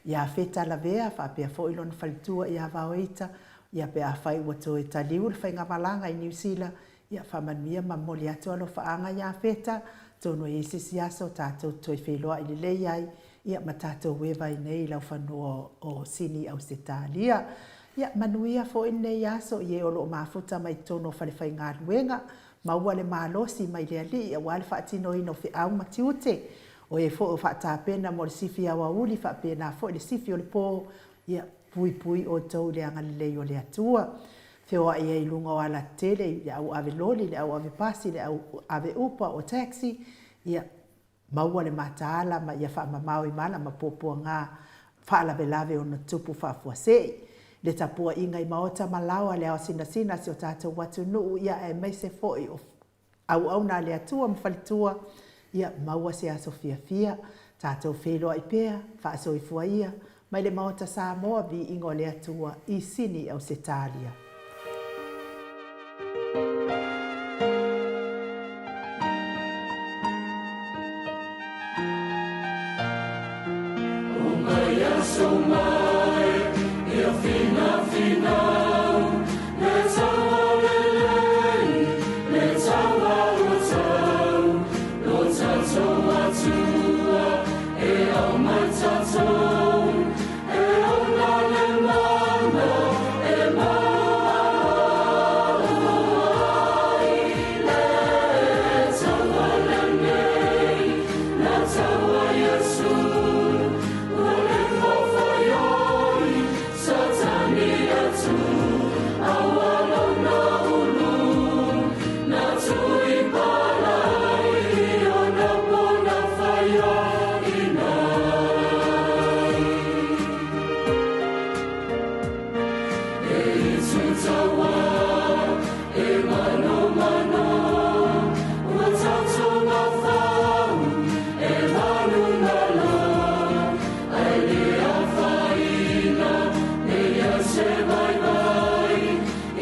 ia feta la vea fa apia fo ilon faltua ia vaoita ia pe a fai wato italiu fa nga malanga i New Zealand ia fa manmia ma moli ato lo fa anga ia feta tono isi siaso tato toi felo i le ai ia matato we vai nei la fa no o sini Australia ia manuia fo nei aso ye o lo mafuta mai tono fa le fai nga luenga ma wale malosi mai le ali ia wale fa tino ino fi au matiute o e fo fa ta pena mo sifi awa uli fa pena fo le sifi o le po ia pui o tau le anga le o le atua feo ia i lunga o ala tele ia au ave loli le au ave pasi le au ave upa o taxi ia maua le mataala ma ia fa mamau i mana ma popo nga fa la belave o na tupu fa fuase le tapua inga i maota malawa le au sina si o tata watu nuu ia e meise foi au na le atua mfalitua ia maua se aso fia tata felo ai pea fa aso i fuaia mai le maota Samoa vi ingo le atua i sini au Setalia. So mai, ia fina, let's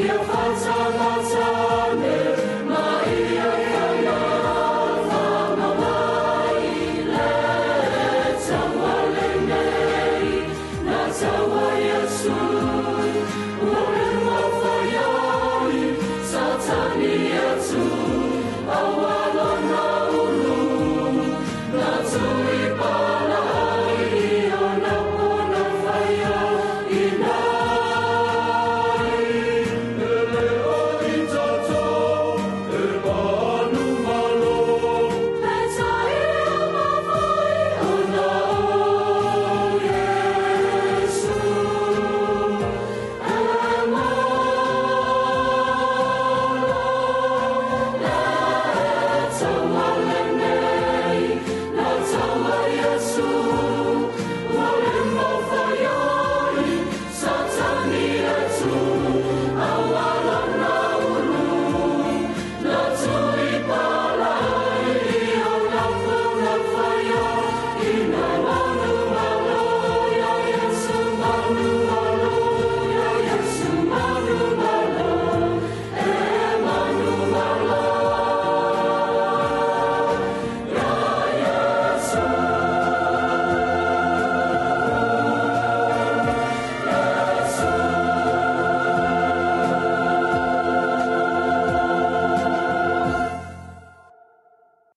You're